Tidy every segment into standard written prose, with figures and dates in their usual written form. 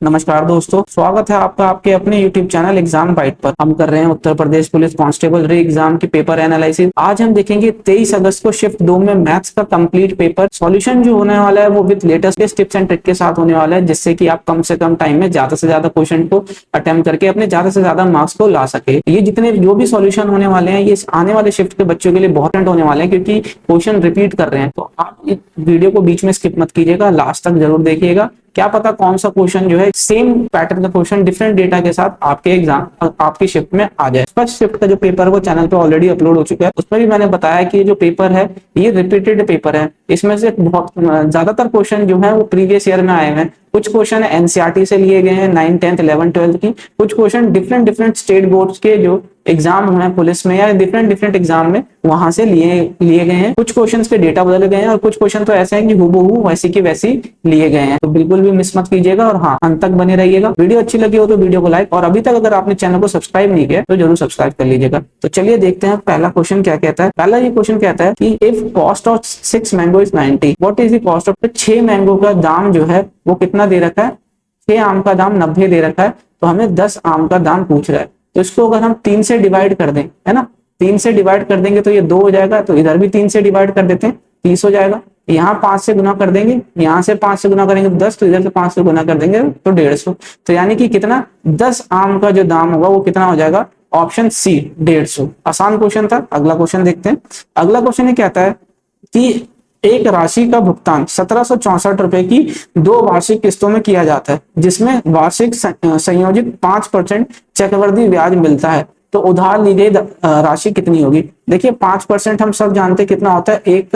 नमस्कार दोस्तों, स्वागत है आपका आपके अपने YouTube चैनल एग्जाम बाइट पर। हम कर रहे हैं उत्तर प्रदेश पुलिस कांस्टेबल री एग्जाम की पेपर एनालिसिस। आज हम देखेंगे 23 अगस्त को शिफ्ट 2 में मैथ्स का कंप्लीट पेपर सॉल्यूशन जो होने वाला है वो with latest tips and trick के साथ होने वाला है, जिससे कि आप कम से कम टाइम में ज्यादा से ज्यादा क्वेश्चन को अटेम्प्ट करके अपने ज्यादा से ज्यादा मार्क्स को ला सके। ये जितने जो भी सॉल्यूशन होने वाले हैं ये आने वाले शिफ्ट के बच्चों के लिए बहुत इंपॉर्टेंट होने वाले हैं, क्योंकि क्वेश्चन रिपीट कर रहे हैं। तो आप इस वीडियो को बीच में स्किप मत कीजिएगा, लास्ट तक जरूर देखिएगा। क्या पता कौन सा क्वेश्चन जो है सेम पैटर्न का क्वेश्चन डिफरेंट डेटा के साथ आपके एग्जाम आपकी शिफ्ट में आ जाए। फर्स्ट शिफ्ट का जो पेपर है वो चैनल पे ऑलरेडी अपलोड हो चुका है। उसमें भी मैंने बताया कि ये जो पेपर है ये रिपीटेड पेपर है। इसमें से बहुत ज्यादातर क्वेश्चन जो है वो प्रीवियस ईयर में आए हैं। कुछ क्वेश्चन एनसीईआरटी से लिए गए हैं 9, 10, 11, 12 की। कुछ क्वेश्चन डिफरेंट स्टेट बोर्ड्स के जो एग्जाम हुए हैं पुलिस में या डिफरेंट एग्जाम में वहां से लिए गए हैं। कुछ क्वेश्चंस के डेटा बदले गए हैं और कुछ क्वेश्चन तो ऐसे हैं कि हूबहू वैसी की वैसी लिए गए हैं। तो बिल्कुल भी मिस मत कीजिएगा और हाँ, अंत तक बने रहिएगा। वीडियो अच्छी लगी हो तो वीडियो को लाइक, और अभी तक अगर आपने चैनल को सब्सक्राइब नहीं किया तो जरूर सब्सक्राइब कर लीजिएगा। तो चलिए देखते हैं पहला क्वेश्चन क्या कहता है। पहला ये क्वेश्चन कहता है कि if cost of 6 mango is 90, what is the cost of 6 mango का दाम जो है वो कितना दे रखा है। 6 आम का दाम 90 दे रखा है, तो हमें 10 आम का दाम पूछ रहा है। तो इसको अगर हम 3 से डिवाइड कर दें, है ना, 3 से डिवाइड कर देंगे तो ये 2 हो जाएगा। तो इधर भी 3 से डिवाइड कर देते हैं, 30 हो जाएगा। यहाँ 5 से गुना कर देंगे, यहाँ से 5 से गुना करेंगे तो 10, तो इधर से 5 से गुना कर देंगे तो 150। तो यानी कि कितना, 10 आम का जो दाम होगा वो कितना हो जाएगा, ऑप्शन सी 150। आसान क्वेश्चन था। अगला क्वेश्चन देखते हैं। अगला क्वेश्चन ये कहता है कि एक राशि का भुगतान 1764 रुपए की 2 वार्षिक किस्तों में किया जाता है, जिसमें वार्षिक संयोजित 5% चक्रवृद्धि ब्याज मिलता है। तो उधार ली गई राशि कितनी होगी। देखिए 5% हम सब जानते हैं कितना होता है, एक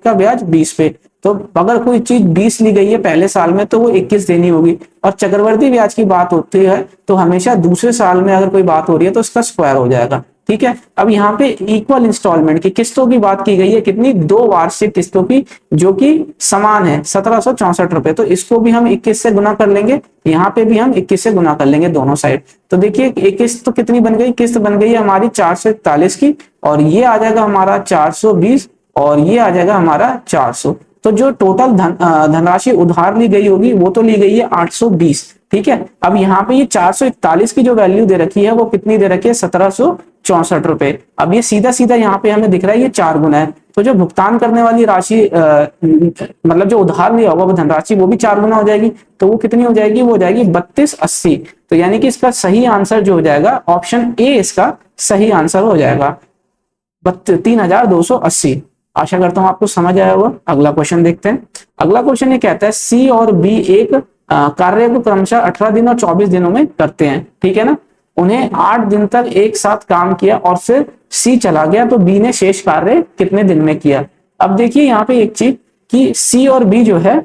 का ब्याज 20 पे। तो अगर कोई चीज 20 ली गई है पहले साल में तो वो 21 देनी होगी। और चक्रवृद्धि ब्याज की बात होती है तो हमेशा दूसरे साल में अगर कोई बात हो रही है तो उसका स्क्वायर हो जाएगा। ठीक है। अब यहाँ पे इक्वल इंस्टॉलमेंट की किस्तों की बात की गई है, कितनी, 2 वार्षिक किस्तों की, जो कि समान है 1764 रुपए। तो इसको भी हम 21 से गुना कर लेंगे, यहाँ पे भी हम 21 से गुना कर लेंगे दोनों साइड। तो देखिए एक किस्त तो कितनी बन गई, किस्त बन गई है हमारी 441 की, और ये आ जाएगा हमारा 420, और ये आ जाएगा हमारा 400। तो जो टोटल धनराशि उधार ली गई होगी वो तो ली गई है 820। ठीक है। अब यहाँ पे ये 441 की जो वैल्यू दे रखी है वो कितनी दे रखी है, 1764 रुपए। अब ये सीधा सीधा यहाँ पे हमें दिख रहा है ये 4 गुना है। तो जो भुगतान करने वाली राशि मतलब जो उधार लिया होगा वो धनराशि वो भी 4 गुना हो जाएगी। तो वो कितनी हो जाएगी, वो हो जाएगी 3280। तो यानी कि इसका सही आंसर जो हो जाएगा ऑप्शन ए इसका सही आंसर हो जाएगा 3280। आशा करता हूं आपको समझ आया होगा। अगला क्वेश्चन देखते हैं। अगला क्वेश्चन ये कहता है सी और बी एक कार्य को क्रमशः 18 दिन और 24 दिनों में करते हैं। ठीक है ना। उन्हें 8 दिन तक एक साथ काम किया और फिर सी चला गया, तो बी ने शेष कार्य कितने दिन में किया। अब देखिए यहाँ पे एक चीज कि सी और बी जो है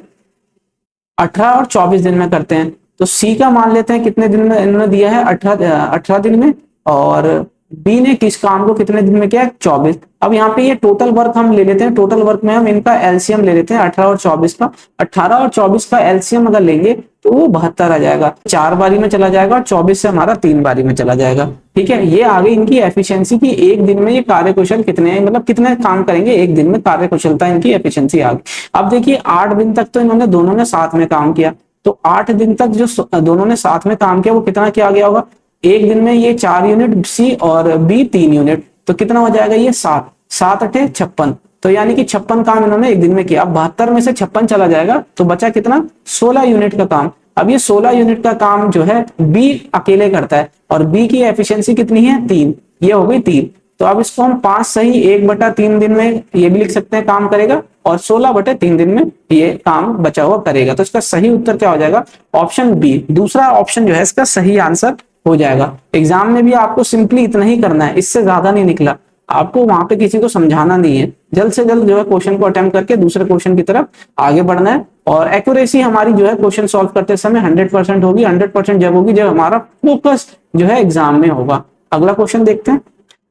18 और 24 दिन में करते हैं। तो सी का मान लेते हैं कितने दिन में इन्होंने दिया है, 18 दिन में, और बी ने किस काम को कितने दिन में किया, 24। अब यहाँ पे ये टोटल वर्क हम ले लेते हैं। टोटल वर्क में हम इनका एलसीएम ले लेते हैं 18 और 24 का। 18 और 24 का एलसीएम अगर लेंगे तो वो 72 आ जाएगा। 4 बारी में चला जाएगा और 24 से हमारा 3 बारी में चला जाएगा। ठीक है। ये आ गई इनकी एफिशिएंसी की एक दिन में ये कार्यकुशल कितने हैं, मतलब कितने काम करेंगे एक दिन में, कार्यकुशलता इनकी एफिशिएंसी आ गई। अब देखिए 8 दिन तक तो इन्होंने दोनों ने साथ में काम किया। तो 8 दिन तक जो दोनों ने साथ में काम किया वो कितना किया गया होगा, एक दिन में ये 4 यूनिट सी और बी 3 यूनिट, तो कितना हो जाएगा ये 7, 7 8 56। तो यानी कि 56 काम इन्होंने एक दिन में किया। अब 72 में से 56 चला जाएगा तो बचा कितना, 16 यूनिट का काम। अब ये 16 यूनिट का काम जो है बी अकेले करता है, और बी की एफिशिएंसी कितनी है, 3। ये हो गई 3। तो अब इसको हम 5 सही 1/3 दिन में ये भी लिख सकते हैं काम करेगा, और 16/3 दिन में ये काम बचा हुआ करेगा। तो इसका सही उत्तर क्या हो जाएगा, ऑप्शन बी, दूसरा ऑप्शन जो है इसका सही आंसर हो जाएगा। एग्जाम में भी आपको सिंपली इतना ही करना है, इससे ज्यादा नहीं निकला। आपको वहां पे किसी को समझाना नहीं है, जल्द से जल्द जो है क्वेश्चन को अटेम्प्ट करके दूसरे क्वेश्चन की तरफ आगे बढ़ना है। और एक्यूरेसी हमारी जो है क्वेश्चन सॉल्व करते समय 100% होगी। 100% जब होगी जब हमारा फोकस जो है एग्जाम में होगा। अगला क्वेश्चन देखते हैं।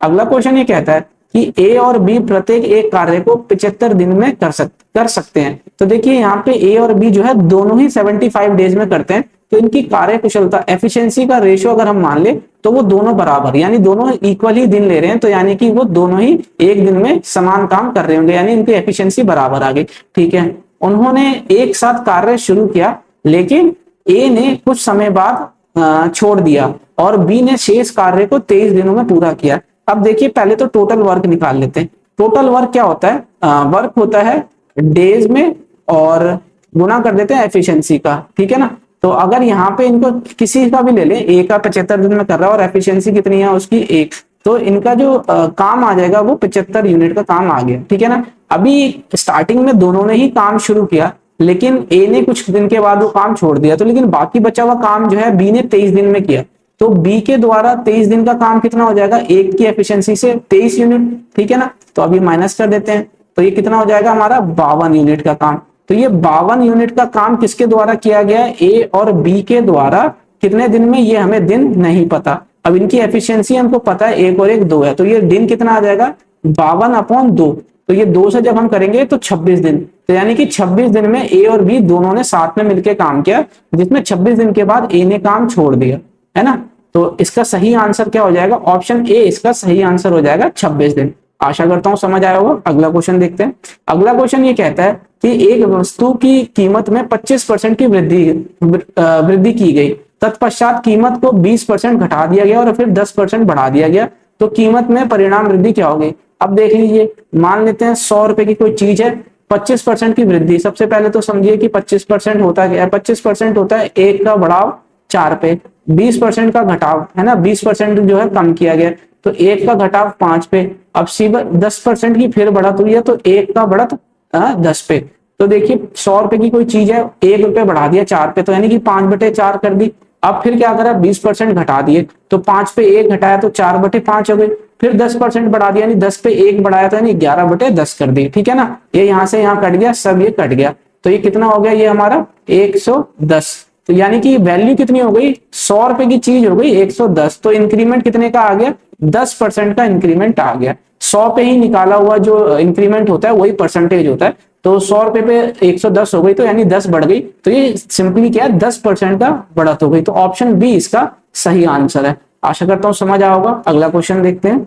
अगला क्वेश्चन ये कहता है कि ए और बी प्रत्येक एक कार्य को 75 दिन में कर सकते हैं। तो देखिए यहाँ पे ए और बी जो है दोनों ही 75 डेज में करते हैं। तो इनकी कार्य कुशलता एफिशिएंसी का रेशियो अगर हम मान ले तो वो दोनों बराबर, यानी दोनों इक्वल ही दिन ले रहे हैं। तो यानी कि वो दोनों ही एक दिन में समान काम कर रहे होंगे, यानी इनकी एफिशिएंसी बराबर आ गई। ठीक है। उन्होंने एक साथ कार्य शुरू किया, लेकिन ए ने कुछ समय बाद छोड़ दिया और बी ने शेष कार्य को 23 दिनों में पूरा किया। अब देखिए पहले तो टोटल वर्क निकाल लेते हैं। टोटल वर्क क्या होता है? वर्क होता है डेज में और गुना कर देते हैं एफिशिएंसी का, ठीक है ना। तो अगर यहाँ पे इनको किसी का भी ले लें, ए का 75 दिन में कर रहा है और एफिशिएंसी कितनी है उसकी 1, तो इनका जो काम आ जाएगा वो 75 यूनिट का काम आ गया, ठीक है ना। अभी स्टार्टिंग में दोनों ने ही काम शुरू किया, लेकिन ए ने कुछ दिन के बाद वो काम छोड़ दिया, तो लेकिन बाकी बचा हुआ काम जो है बी ने 23 दिन में किया। तो बी के द्वारा 23 दिन का काम कितना हो जाएगा? एक की एफिशिएंसी से 23 यूनिट, ठीक है ना। तो अभी माइनस कर देते हैं, तो ये कितना हो जाएगा हमारा? 52 यूनिट का काम। तो ये 52 यूनिट का काम किसके द्वारा किया गया है? ए और बी के द्वारा। कितने दिन में? ये हमें दिन नहीं पता। अब इनकी एफिशिएंसी हमको पता है 1 और 1 2 है, तो ये दिन कितना आ जाएगा? 52/2। तो ये 2 से जब हम करेंगे तो 26 दिन, तो यानी कि 26 दिन में ए और बी दोनों ने साथ में मिलकर काम किया, जिसमें 26 दिन के बाद ए ने काम छोड़ दिया, है ना। तो इसका सही आंसर क्या हो जाएगा? ऑप्शन ए इसका सही आंसर हो जाएगा 26 दिन। आशा करता हूं समझ आया होगा। अगला क्वेश्चन देखते हैं। अगला क्वेश्चन ये कहता है कि एक वस्तु की कीमत में 25% की वृद्धि की गई, तत्पश्चात कीमत को 20% घटा दिया गया और फिर 10% बढ़ा दिया गया, तो कीमत में परिणाम वृद्धि क्या होगी? अब देख लीजिए, मान लेते हैं 100 रुपए की कोई चीज है, 25% की वृद्धि। सबसे पहले तो समझिए कि 25% होता क्या है? 25% होता है 1 का बढ़ाव 4 पे, 20% का घटाव, है ना, 20% जो है कम किया गया, तो 1 का घटाव 5 पे। अब सीधा 10% की फिर बढ़त हुई है, तो 1 का बढ़त 10 पे। तो देखिए 100 रुपए की कोई चीज है, 1 रुपए बढ़ा दिया 4 पे, तो यानी कि 5/4 कर दी। अब फिर क्या करा? 20% घटा दिए, तो 5 पे 1 घटाया तो 4/5 हो गई। फिर 10% बढ़ा दिया, यानी 10 पे 1 बढ़ाया तो यानी 11/10 कर दी, ठीक है ना। ये यहाँ से यहाँ कट गया, सब ये कट गया, तो ये कितना हो गया? ये हमारा 110। तो यानी कि वैल्यू कितनी हो गई? 100 रुपए की चीज हो गई 110। तो इंक्रीमेंट कितने का आ गया? 10% का इंक्रीमेंट आ गया। 100 पे ही निकाला हुआ जो इंक्रीमेंट होता है वही परसेंटेज होता है, तो 100 रुपए पे 110 हो गई, तो यानी 10 बढ़ गई, तो ये सिंपली क्या है? 10% का बढ़त हो गई। तो ऑप्शन बी इसका सही आंसर है। आशा करता हूं समझ आया होगा। अगला क्वेश्चन देखते हैं।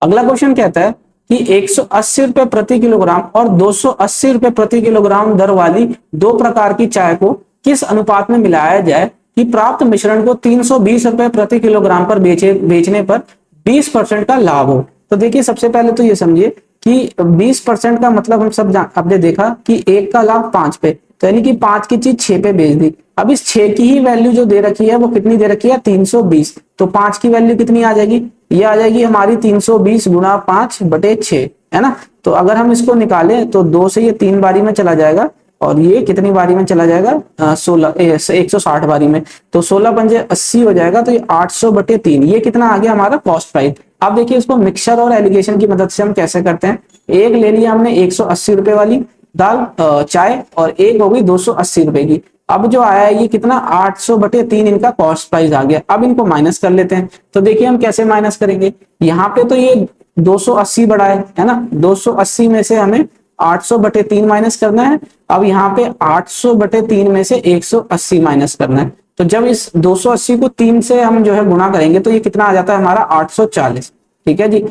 अगला क्वेश्चन कहता है कि 180 रुपए प्रति किलोग्राम और 280 रुपए प्रति किलोग्राम दर वाली दो प्रकार की चाय को किस अनुपात में मिलाया जाए कि प्राप्त मिश्रण को 320 रुपए प्रति किलोग्राम पर बेचने पर 20% का लाभ हो। तो देखिए सबसे पहले तो ये समझिए कि 20% का मतलब हम सब आपने देखा कि 1 का लाभ 5 पे, तो यानी कि 5 की चीज 6 पे बेच दी। अब इस 6 की ही वैल्यू जो दे रखी है वो कितनी दे रखी है? 320। तो 5 की वैल्यू कितनी आ जाएगी? ये आ जाएगी हमारी 320 गुना 5/6, है ना। तो अगर हम इसको निकालें तो 2 से ये 3 बारी में चला जाएगा, और ये कितनी बारी में चला जाएगा? 160 बारी में। तो 16 पंजे 80 हो जाएगा, तो ये 800/3। ये कितना आ गया हमारा? Cost price. अब देखिए इसको मिक्सचर और एलिगेशन की मदद से हम कैसे करते हैं। एक ले लिया हमने 180 रुपए वाली दाल चाय, और एक हो गई 280 रुपए की। अब जो आया है ये कितना? 800/3 इनका कॉस्ट प्राइस आ गया। अब इनको माइनस कर लेते हैं। तो देखिए हम कैसे माइनस करेंगे। यहाँ पे तो ये 280 बढ़ा है ना, 280 में से हमें 800/3 माइनस करना है। अब यहाँ पे 800/3 में से 180 माइनस करना है। तो जब इस 280 को 3 से हम जो है गुणा करेंगे तो ये कितना आ जाता है हमारा? 840। ठीक है जी।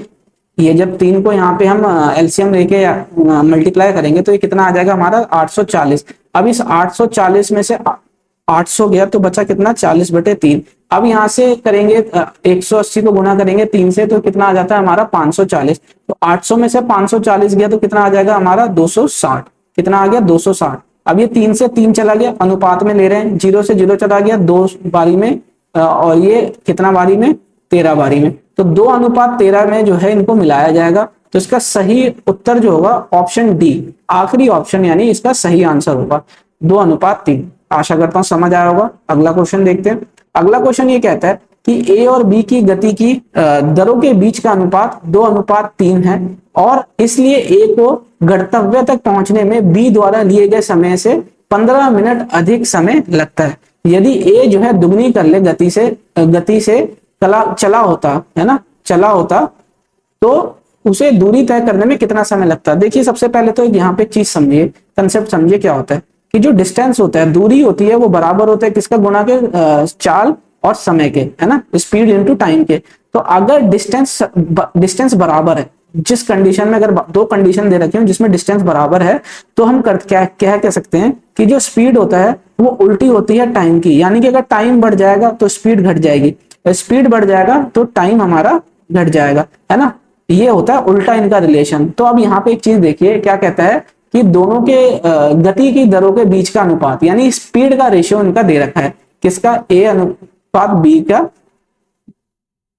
ये जब 3 को यहाँ पे हम एलसीएम लेके मल्टीप्लाई करेंगे तो ये कितना आ जाएगा हमारा? 840। अब इस 840 में से 800 गया तो बचा कितना? 40/3। अब यहाँ से करेंगे 180 को गुना करेंगे 3 से, तो कितना आ जाता है हमारा? 540। तो 800 में से 540 गया तो कितना आ जाएगा हमारा? 260। कितना आ गया? 260। अब ये 3 से 3 चला गया, अनुपात में ले रहे हैं, 0 से 0 चला गया 2 बारी में, और ये कितना बारी में? 13 बारी में। तो 2:13 में जो है इनको मिलाया जाएगा। तो इसका सही उत्तर जो होगा ऑप्शन डी, आखिरी ऑप्शन, यानी इसका सही आंसर होगा 2:3। आशा करता हूं समझ आया होगा। अगला क्वेश्चन देखते हैं। अगला क्वेश्चन ये कहता है कि ए और बी की गति की दरों के बीच का अनुपात 2:3 है, और इसलिए ए को गंतव्य तक पहुंचने में बी द्वारा लिए गए समय से 15 मिनट अधिक समय लगता है। यदि ए जो है दुगनी कर ले गति से चला होता, है ना, चला होता, तो उसे दूरी तय करने में कितना समय लगता है। देखिए सबसे पहले तो यहाँ पे चीज समझिए, कंसेप्ट समझिए क्या होता है कि जो डिस्टेंस होता है, दूरी होती है, वो बराबर होता है किसका? गुणा के चाल और समय के, है ना, स्पीड इनटू टाइम के। तो अगर डिस्टेंस बराबर है, जिस कंडीशन में, अगर दो कंडीशन दे रखी हो जिसमें डिस्टेंस बराबर है, तो हम क्या क्या कह सकते हैं कि जो स्पीड होता है वो उल्टी होती है टाइम की। यानी कि अगर टाइम बढ़ जाएगा तो स्पीड घट जाएगी, स्पीड बढ़ जाएगा तो टाइम हमारा घट जाएगा, है ना। ये होता है उल्टा इनका रिलेशन। तो अब यहाँ पे एक चीज देखिए क्या कहता है कि दोनों के गति की दरों के बीच का अनुपात, यानी स्पीड का रेशियो इनका दे रखा है। किसका? ए अनुपात बी का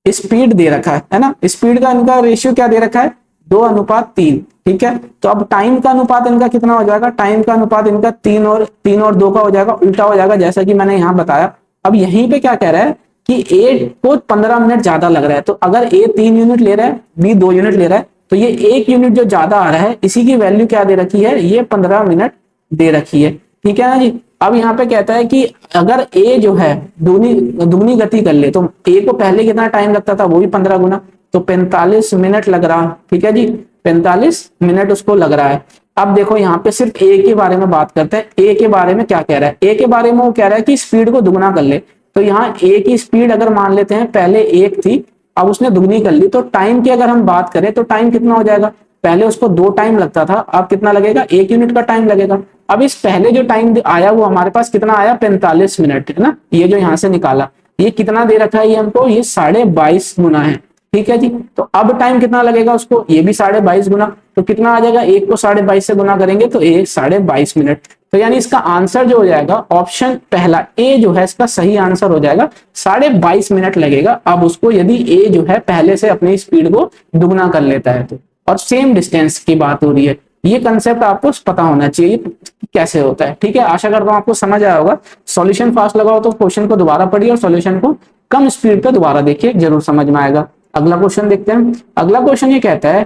स्पीड दे रखा है ना। स्पीड का इनका रेशियो क्या दे रखा है? 2:3। ठीक है, तो अब टाइम का अनुपात इनका कितना हो जाएगा? टाइम का अनुपात इनका 3 और 2 का हो जाएगा, उल्टा हो जाएगा, जैसा कि मैंने यहाँ बताया। अब यहीं पे क्या कह रहा है कि ए को 15 मिनट ज्यादा लग रहा है, तो अगर ए 3 यूनिट ले रहा है, बी 2 यूनिट ले रहा है, तो ये 1 यूनिट जो ज्यादा आ रहा है, इसी की वैल्यू क्या दे रखी है? ये 15 मिनट दे रखी है। ठीक है ना जी। अब यहाँ पे कहता है कि अगर ए जो है दुगनी गति कर ले, तो ए को पहले कितना टाइम लगता था? वो भी 15 गुना, तो 45 मिनट लग रहा। ठीक है जी, 45 मिनट उसको लग रहा है। अब देखो यहाँ पे सिर्फ ए के बारे में बात करते हैं। ए के बारे में क्या कह रहा है? ए के बारे में वो कह रहा है कि स्पीड को दुगना कर ले। तो यहाँ ए की स्पीड अगर मान लेते हैं पहले 1 थी, अब उसने दुगनी कर ली, तो टाइम की अगर हम बात करें तो टाइम कितना हो जाएगा? पहले उसको 2 टाइम लगता था, अब कितना लगेगा? 1 यूनिट का टाइम लगेगा। अब इस पहले जो टाइम आया वो हमारे पास कितना आया? 45 मिनट, है ना। ये जो यहाँ से निकाला, ये कितना दे रखा है? ये हमको ये 22.5 गुना है। ठीक है जी, तो अब टाइम कितना लगेगा उसको? ये भी 22.5 गुना, तो कितना आ जाएगा? 1 को 22.5 से गुना करेंगे तो 22.5 मिनट। तो यानी इसका आंसर जो हो जाएगा ऑप्शन पहला ए जो है इसका सही आंसर हो जाएगा। 22.5 मिनट लगेगा अब उसको, यदि ए जो है पहले से अपनी स्पीड को दुगना कर लेता है तो। और सेम डिस्टेंस की बात हो रही है। ये कंसेप्ट आपको पता होना चाहिए कैसे होता है। ठीक है, आशा करता हूं आपको समझ आया होगा। सॉल्यूशन फास्ट लगाओ तो क्वेश्चन को दोबारा पढ़िए और सॉल्यूशन को कम स्पीड पे दोबारा देखिए, जरूर समझ में आएगा। अगला क्वेश्चन देखते हैं। अगला क्वेश्चन ये कहता है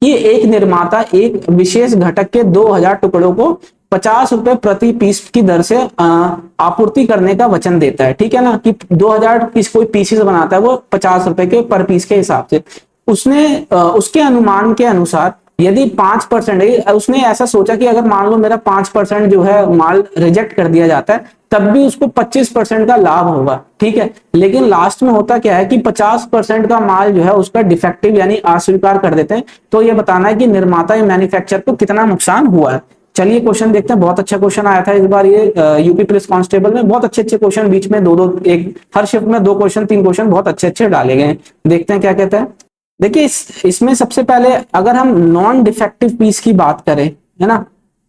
कि एक निर्माता एक विशेष घटक के 2000 टुकड़ों को 50 रुपए प्रति पीस की दर से आपूर्ति करने का वचन देता है। ठीक है ना, कि 2000 पीस कोई पीसेस बनाता है वो 50 रुपए के पर पीस के हिसाब से। उसने उसके अनुमान के अनुसार यदि 5%, उसने ऐसा सोचा कि अगर मान लो मेरा 5% जो है माल रिजेक्ट कर दिया जाता है, तब भी उसको 25% का लाभ होगा। ठीक है, लेकिन लास्ट में होता क्या है कि 50% का माल जो है उसका डिफेक्टिव यानी अस्वीकार कर देते हैं। तो ये बताना है कि निर्माता या मैन्युफैक्चरर को कितना नुकसान हुआ है। चलिए क्वेश्चन देखते हैं। बहुत अच्छा क्वेश्चन आया था इस बार ये यूपी पुलिस कांस्टेबल में। बहुत अच्छे क्वेश्चन बीच में दो एक हर शिफ्ट में 2 क्वेश्चन 3 क्वेश्चन बहुत अच्छे डाले गए हैं। देखते हैं क्या कहता है। देखिए इसमें सबसे पहले अगर हम नॉन डिफेक्टिव पीस की बात करें, है ना,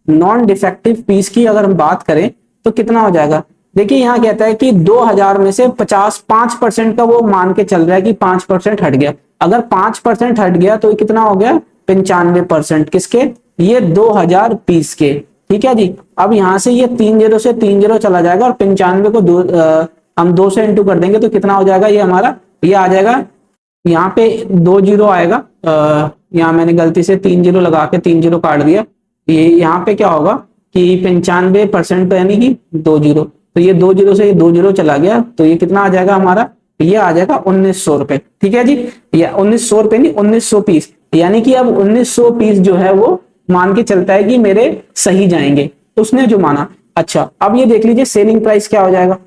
नॉन डिफेक्टिव पीस की अगर हम बात करें तो कितना हो जाएगा? देखिए यहाँ कहता है कि 2000 में से 5% का वो मान के चल रहा है कि 5% हट गया। अगर 5% हट गया तो कितना हो गया? 95%। किसके? ये 2000 पीस के। ठीक है जी। अब यहाँ से ये 3 0 से 3 0 चला जाएगा और 95 को हम 2 से इंटू कर देंगे तो कितना हो जाएगा? ये हमारा ये आ जाएगा, यहाँ पे 2 0 आएगा। यहाँ मैंने गलती से 3 0 लगा के 3 0 काट दिया। ये यहाँ पे क्या होगा कि 95% यानी कि 2 0, तो ये 2 0 से ये 2 0 चला गया, तो ये कितना आ जाएगा हमारा? ये आ जाएगा 1900 रुपए। ठीक है जी, या 1900 रुपए नहीं 1900 पीस, यानी कि अब 1900 पीस जो है वो मान के चलता है कि मेरे सही जाएंगे, उसने जो माना। अच्छा, अब ये देख लीजिए सेलिंग प्राइस क्या हो जाएगा।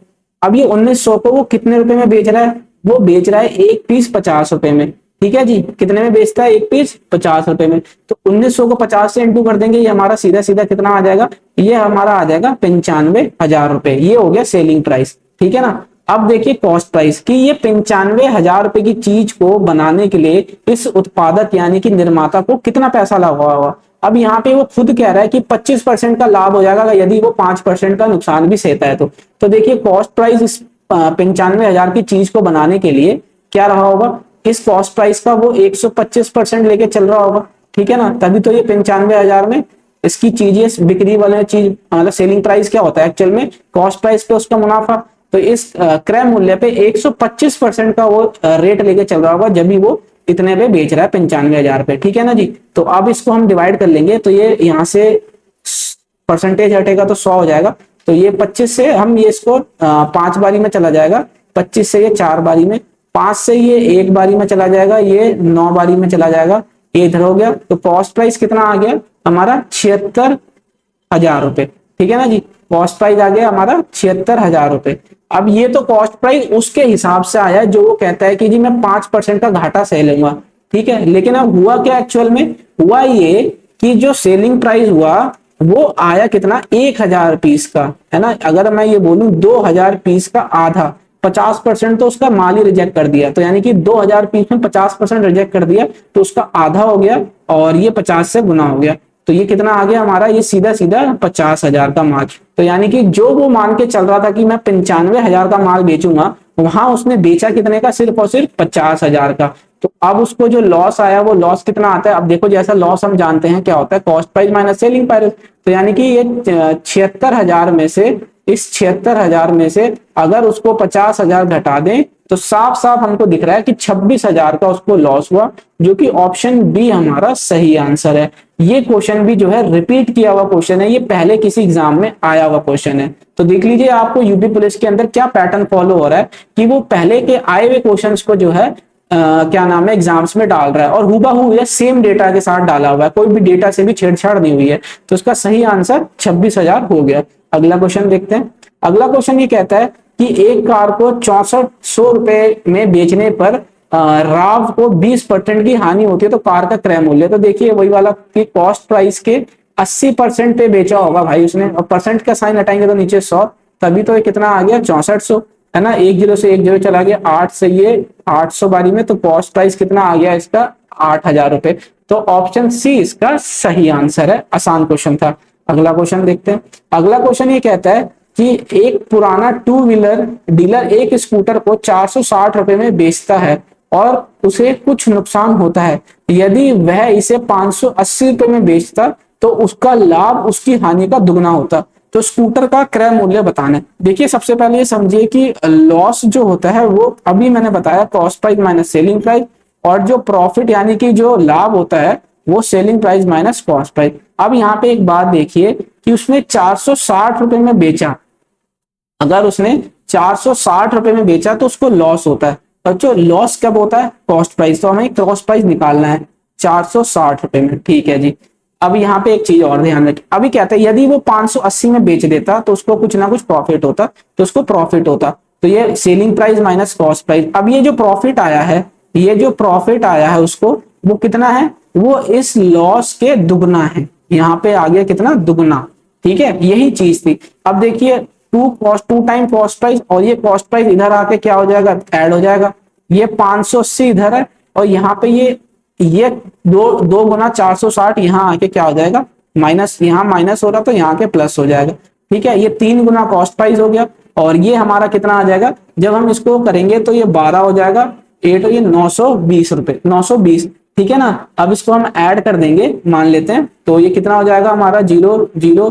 अब ये 1900 को वो कितने रुपए में बेच रहा है? वो बेच रहा है एक पीस 50 रुपए में। ठीक है जी, कितने में बेचता है? एक पीस 50 रुपए में। तो 1900 को 50 से इंटू कर देंगे, ये हमारा सीधा सीधा कितना आ जाएगा? ये हमारा आ जाएगा 95,000 रुपए। ये हो गया सेलिंग प्राइस। ठीक है ना। अब देखिए कॉस्ट प्राइस की, ये 95,000 रुपए की चीज को बनाने के लिए इस उत्पादक यानी कि निर्माता को कितना पैसा लगा हुआ। अब यहाँ पे वो खुद कह रहा है कि 25% का लाभ हो जाएगा यदि वो 5% का नुकसान भी सहता है तो देखिए कॉस्ट प्राइस इस 95,000 की चीज को बनाने के लिए क्या रहा होगा? इस कॉस्ट प्राइस का वो 125% लेके चल रहा होगा। ठीक है ना, तभी तो ये 95,000 में इसकी चीजें बिक्री वाले चीज मतलब सेलिंग प्राइस क्या होता है एक्चुअल में? कॉस्ट प्राइस पे उसका मुनाफा। तो इस क्रय मूल्य पे 125% का वो रेट लेके चल रहा होगा, जब भी वो इतने पे बेच रहा है 95,000 पे। ठीक है ना जी। तो अब इसको हम डिवाइड कर लेंगे, तो ये यहाँ से परसेंटेज हटेगा तो 100 हो जाएगा। तो ये 25 से हम ये इसको 5 बारी में चला जाएगा, 25 से ये 4 बारी में, 5 से ये 1 बारी में चला जाएगा, ये 9 बारी में चला जाएगा, ये इधर हो गया। तो कॉस्ट प्राइस कितना आ गया हमारा? 76,000 रुपए। ठीक है ना जी, कॉस्ट प्राइस आ गया हमारा 76,000 रुपए। अब ये तो कॉस्ट प्राइस उसके हिसाब से आया जो वो कहता है कि जी मैं 5% का घाटा सह लूंगा। ठीक है। लेकिन अब हुआ क्या एक्चुअल में, हुआ ये कि जो सेलिंग प्राइस हुआ वो आया कितना, 1000 पीस का, है ना। अगर मैं ये बोलूं 2000 पीस का आधा, 50% तो उसका माल ही रिजेक्ट कर दिया, तो यानी कि 2000 पीस में 50% रिजेक्ट कर दिया तो उसका आधा हो गया और ये 50 से गुना हो गया। तो ये कितना आ गया हमारा, ये सीधा सीधा 50,000 का माल। तो यानी कि जो वो मान के चल रहा था कि मैं 95,000 का माल बेचूंगा, वहां उसने बेचा कितने का, सिर्फ और सिर्फ 50,000 का। तो अब उसको जो लॉस आया वो लॉस कितना आता है, अब देखो जैसा लॉस हम जानते हैं क्या होता है, cost price minus selling price. तो यानी कि ये 76,000 में से, इस 76,000 में से अगर उसको 50,000 घटा दें तो साफ साफ हमको दिख रहा है कि 26,000 का उसको लॉस हुआ, जो कि ऑप्शन बी हमारा सही आंसर है। ये क्वेश्चन भी जो है रिपीट किया हुआ क्वेश्चन है, ये पहले किसी एग्जाम में आया हुआ क्वेश्चन है। तो देख लीजिए आपको यूपी पुलिस के अंदर क्या पैटर्न फॉलो हो रहा है कि वो पहले के आए हुए क्वेश्चंस को जो है क्या नाम है एग्जाम्स में डाल रहा है, और हुबहू ये सेम डेटा के साथ डाला हुआ है, कोई भी डेटा से भी छेड़छाड़ नहीं हुई है। तो इसका सही आंसर 26,000 हो गया। अगला क्वेश्चन देखते हैं। अगला क्वेश्चन ये कहता है कि एक कार को 6400 रुपए में बेचने पर राव को 20% की हानि होती है, तो कार का क्रय मूल्य, तो देखिए वही वाला कि कॉस्ट प्राइस के 80% पे बेचा होगा भाई उसने, और परसेंट का साइन हटाएंगे तो नीचे 100, तभी तो ये कितना आ गया 6400, है ना। एक जीरो से एक जीरो चला गया, 8 से ये 800 बारी में, तो कॉस्ट प्राइस कितना आ गया इसका 8,000 रुपए। तो ऑप्शन सी इसका सही आंसर है। आसान क्वेश्चन था। अगला क्वेश्चन देखते हैं। अगला क्वेश्चन ये कहता है कि एक पुराना टू व्हीलर डीलर एक स्कूटर को 460 रुपए में बेचता है और उसे कुछ नुकसान होता है, यदि वह इसे 580 रुपए में बेचता तो उसका लाभ उसकी हानि का दुगना होता। तो स्कूटर का क्रय मूल्य बताना है। देखिए सबसे पहले ये समझिए कि लॉस जो होता है वो अभी मैंने बताया cost price minus selling price, और जो प्रॉफिट यानी कि जो लाभ होता है वो selling price minus cost price. अब यहाँ पे एक बात देखिए कि उसने 460 रुपए में बेचा, अगर उसने 460 रुपए में बेचा तो उसको लॉस होता है, और जो लॉस कब होता है, कॉस्ट प्राइस। तो हमें कॉस्ट प्राइस निकालना है 460 रुपए में, ठीक है जी। अब यहाँ पे एक चीज और ध्यान रखें, अभी कहते हैं यदि वो 580 में बेच देता तो उसको कुछ ना कुछ प्रॉफिट होता, तो उसको प्रॉफिट होता। तो ये selling price minus cost price. अब ये जो प्रॉफिट आया है, ये जो प्रॉफिट आया है उसको, वो कितना है, वो इस लॉस के दुगना है। यहाँ पे आ गया कितना, दुगना, ठीक है। यही चीज थी। अब देखिए टू टाइम कॉस्ट प्राइस, और ये कॉस्ट प्राइस इधर आके क्या हो जाएगा, ऐड हो जाएगा। ये 580 इधर है, और यहाँ पे ये दो गुना 460 यहाँ आके क्या हो जाएगा, माइनस, यहाँ माइनस हो रहा तो यहाँ के प्लस हो जाएगा, ठीक है। ये 3 गुना कॉस्ट प्राइस हो गया, और ये हमारा कितना आ जाएगा, जब हम इसको करेंगे तो ये 12 हो जाएगा, 8 और ये 920 रुपए, 920, ठीक है ना। अब इसको हम ऐड कर देंगे मान लेते हैं, तो ये कितना हो जाएगा हमारा, 0 0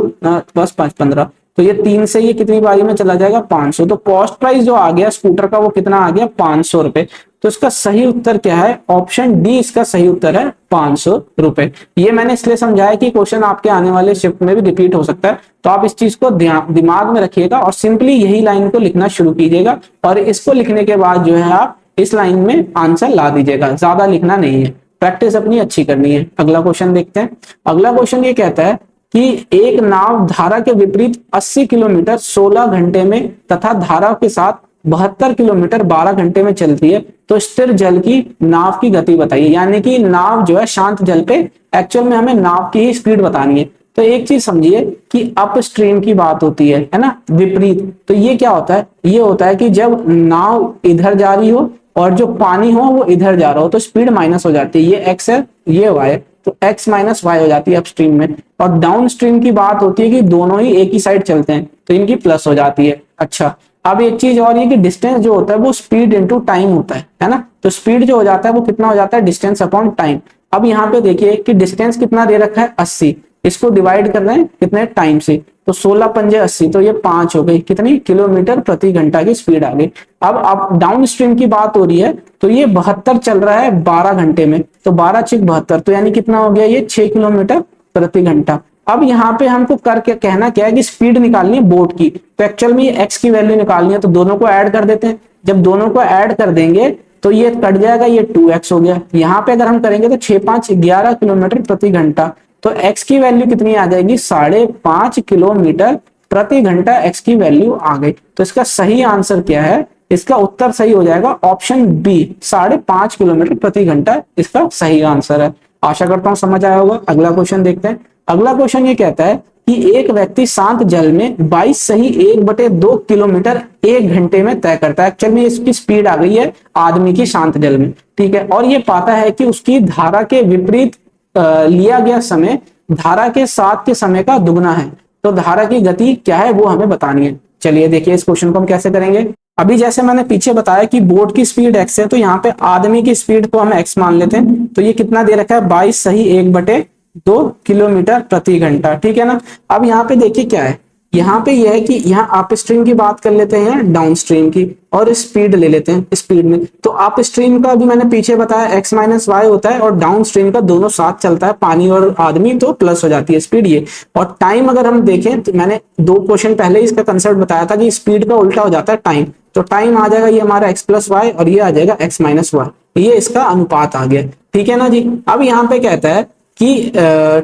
बस 5 15, तो ये 3 से ये कितनी बारी में चला जाएगा, 500। तो कॉस्ट प्राइस जो आ गया स्कूटर का वो कितना आ गया, 500 रुपए। तो इसका सही उत्तर क्या है, ऑप्शन डी इसका सही उत्तर है 500 रुपए। ये मैंने इसलिए समझाया कि क्वेश्चन आपके आने वाले शिफ्ट में भी रिपीट हो सकता है, तो आप इस चीज को दिमाग में रखिएगा और सिंपली यही लाइन को लिखना शुरू कीजिएगा, और इसको लिखने के बाद जो है आप इस लाइन में आंसर ला दीजिएगा, ज्यादा लिखना नहीं है, प्रैक्टिस अपनी अच्छी करनी है। अगला क्वेश्चन देखते हैं। अगला क्वेश्चन ये कहता है कि एक नाव धारा के विपरीत 80 किलोमीटर 16 घंटे में तथा धारा के साथ 72 किलोमीटर 12 घंटे में चलती है, तो स्थिर जल की नाव की गति बताइए। यानी कि नाव जो है शांत जल पे, एक्चुअल में हमें नाव की ही स्पीड बतानी है। तो एक चीज समझिए कि अप स्ट्रीम की बात होती है ना, विपरीत। तो ये क्या होता है, ये होता है कि जब नाव इधर जा रही हो और जो पानी हो वो इधर जा रहा हो तो स्पीड माइनस हो जाती है, ये एक्स है ये वाई, तो एक्स माइनस वाई हो जाती है अपस्ट्रीम में। और डाउन स्ट्रीम की बात होती है कि दोनों ही एक ही साइड चलते हैं तो इनकी प्लस हो जाती है। अच्छा, अब एक चीज और ये कि डिस्टेंस जो होता है वो स्पीड इनटू टाइम होता है ना। तो स्पीड जो हो जाता है वो कितना हो जाता है, डिस्टेंस अपॉन टाइम। अब यहाँ पे देखिए कि डिस्टेंस कितना दे रखा है 80, इसको डिवाइड कर रहे हैं कितने टाइम से, तो 16 पंजे 80, तो ये 5 हो गई, कितनी किलोमीटर प्रति घंटा की स्पीड आ गई। अब डाउन स्ट्रीम की बात हो रही है तो ये 72 चल रहा है 12 घंटे में, तो 12 × 72, तो यानी कितना हो गया, ये 6 किलोमीटर प्रति घंटा। अब यहाँ पे हमको करके कहना क्या है कि स्पीड निकालनी है बोट की, तो एक्चुअल में ये एक्स की वैल्यू निकालनी है, तो दोनों को ऐड कर देते हैं। जब दोनों को ऐड कर देंगे तो ये कट जाएगा, ये 2x हो गया। यहाँ पे अगर हम करेंगे तो 6 5 11 किलोमीटर प्रति घंटा, तो x की वैल्यू कितनी आ जाएगी, 5.5 किलोमीटर प्रति घंटा x की वैल्यू आ गई। तो इसका सही आंसर क्या है, इसका उत्तर सही हो जाएगा ऑप्शन बी, 5.5 किलोमीटर प्रति घंटा इसका सही आंसर है। आशा करता हूं समझ आया होगा। अगला क्वेश्चन देखते हैं। अगला क्वेश्चन ये कहता है कि एक व्यक्ति शांत जल में 22 सही 1/2 किलोमीटर 1 घंटे में तय करता है। एक्चुअल में इसकी स्पीड आ गई है आदमी की शांत जल में, ठीक है। और ये पाता है कि उसकी धारा के विपरीत लिया गया समय धारा के साथ के समय का दुगना है। तो धारा की गति क्या है वो हमें बतानी है। चलिए देखिए इस क्वेश्चन को हम कैसे करेंगे। अभी जैसे मैंने पीछे बताया कि बोट की स्पीड x है, तो यहाँ पे आदमी की स्पीड को हम x मान लेते हैं। तो ये कितना दे रखा है, 22 सही 1/2 किलोमीटर प्रति घंटा, ठीक है ना। अब यहाँ पे देखिए क्या है, यहाँ पे यह है कि यहाँ अप स्ट्रीम की बात कर लेते हैं, डाउन स्ट्रीम की, और स्पीड ले लेते हैं स्पीड में। तो अप स्ट्रीम का अभी मैंने पीछे बताया x माइनस वाई होता है, और डाउन स्ट्रीम का दोनों साथ चलता है, पानी और आदमी, तो प्लस हो जाती है स्पीड ये। और टाइम अगर हम देखें तो मैंने 2 क्वेश्चन पहले इसका कंसेप्ट बताया था कि स्पीड का उल्टा हो जाता है टाइम। तो टाइम आ जाएगा ये हमारा x प्लस वाई, और ये आ जाएगा x माइनस वाई। ये इसका अनुपात आ गया, ठीक है ना जी। अब यहाँ पे कहता है कि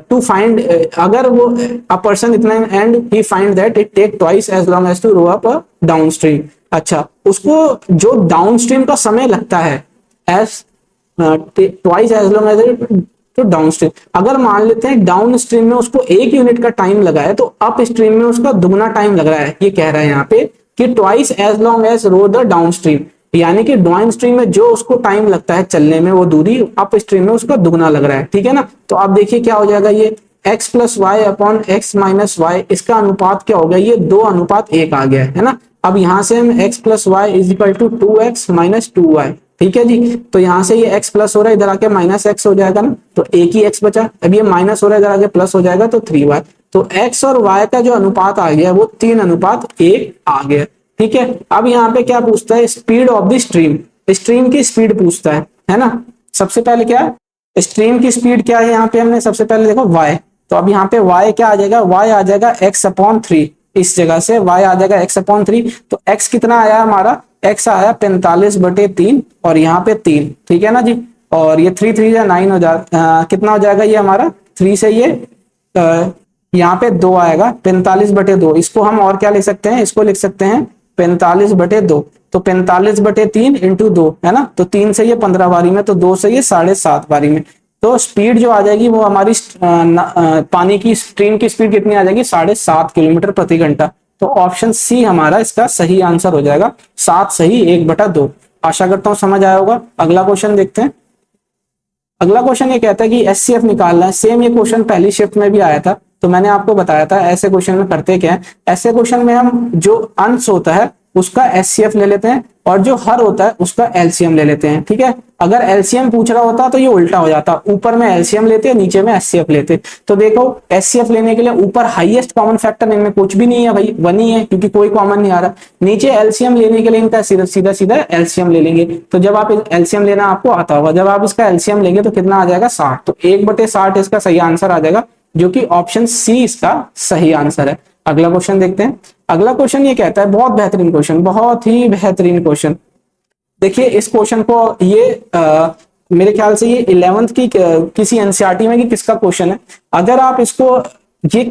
टू फाइंड, अगर वो अ पर्सन इतना and he find that it take twice as long as to row up a downstream. अच्छा, उसको जो डाउन स्ट्रीम का समय लगता है as twice as long as तो डाउन स्ट्रीम, अगर मान लेते हैं डाउन स्ट्रीम में उसको 1 यूनिट का टाइम लगा है, तो अप स्ट्रीम में उसका दुगना टाइम लग रहा है। ये कह रहा है यहाँ पे कि twice as long as row the downstream, यानी कि डाउन स्ट्रीम में जो उसको टाइम लगता है चलने में वो दूरी अप स्ट्रीम में उसका दुगना लग रहा है, ठीक है ना। तो अब देखिए क्या हो जाएगा, ये x plus y upon x minus y, इसका अनुपात क्या हो गया, ये 2:1 आ गया है ना। अब यहां से हम x plus y is equal to 2x minus 2y, ठीक है जी। तो यहां से ये x प्लस हो रहा है, इधर आके माइनस x हो जाएगा ना, तो एक ही x बचा। अब ये माइनस हो रहा है, इधर आके प्लस हो जाएगा, तो 3y। तो x और y का जो अनुपात आ गया वो 3:1 आ गया, ठीक है। अब यहाँ पे क्या पूछता है, speed of the stream, stream की स्पीड पूछता है ना। सबसे पहले क्या है, स्ट्रीम की स्पीड क्या है, यहाँ पे हमने सबसे पहले देखो y। तो अब यहाँ पे y क्या आ जाएगा, y आ जाएगा x/3, इस जगह से y आ जाएगा x/3। तो x कितना आया हमारा, x आया 45/3, और यहाँ पे 3, ठीक है ना जी। और ये 3 3 या 9 हो जाएगा, कितना हो जाएगा ये हमारा 3 से ये यहाँ पे 2 आएगा, 45/2। इसको हम और क्या लिख सकते हैं, इसको लिख सकते हैं 45/2। तो 45/3 इंटू 2 है ना, तो 3 से ये 15 बारी में, तो 2 से ये 7.5 बारी में। तो स्पीड जो आ जाएगी वो हमारी पानी की स्ट्रीम की स्पीड कितनी आ जाएगी, 7.5 किलोमीटर प्रति घंटा। तो ऑप्शन सी हमारा इसका सही आंसर हो जाएगा, 7 सही 1/2। आशा करता हूं समझ आया होगा। अगला क्वेश्चन देखते हैं। अगला क्वेश्चन ये कहता है कि एचसीएफ निकालना है। सेम ये क्वेश्चन पहली शिफ्ट में भी आया था, तो मैंने आपको बताया था ऐसे क्वेश्चन में करते क्या है। ऐसे क्वेश्चन में हम जो अंश होता है उसका एचसीएफ ले लेते हैं, और जो हर होता है उसका एलसीएम ले लेते हैं, ठीक है। अगर एलसीएम पूछ रहा होता तो ये उल्टा हो जाता, ऊपर में एलसीएम लेते, नीचे में एचसीएफ लेते। तो देखो एचसीएफ लेने के लिए ऊपर हाईएस्ट कॉमन फैक्टर इनमें कुछ भी नहीं है भाई, 1 ही है, क्योंकि कोई कॉमन नहीं आ रहा। नीचे एलसीएम लेने के लिए इनका सीधा सीधा एलसीएम ले लेंगे। तो जब आप एलसीएम लेना आपको आता होगा, जब आप इसका एलसीएम लेंगे तो कितना आ जाएगा, 60। तो 1/60 इसका सही आंसर आ जाएगा, जो कि ऑप्शन सी इसका सही आंसर है। अगला क्वेश्चन देखते हैं। अगला क्वेश्चन ये कहता है, बहुत बेहतरीन क्वेश्चन, बहुत ही बेहतरीन क्वेश्चन। देखिए इस क्वेश्चन को ये मेरे ख्याल से ये 11th की किसी एनसीईआरटी में कि किसका क्वेश्चन है। अगर आप इसको, ये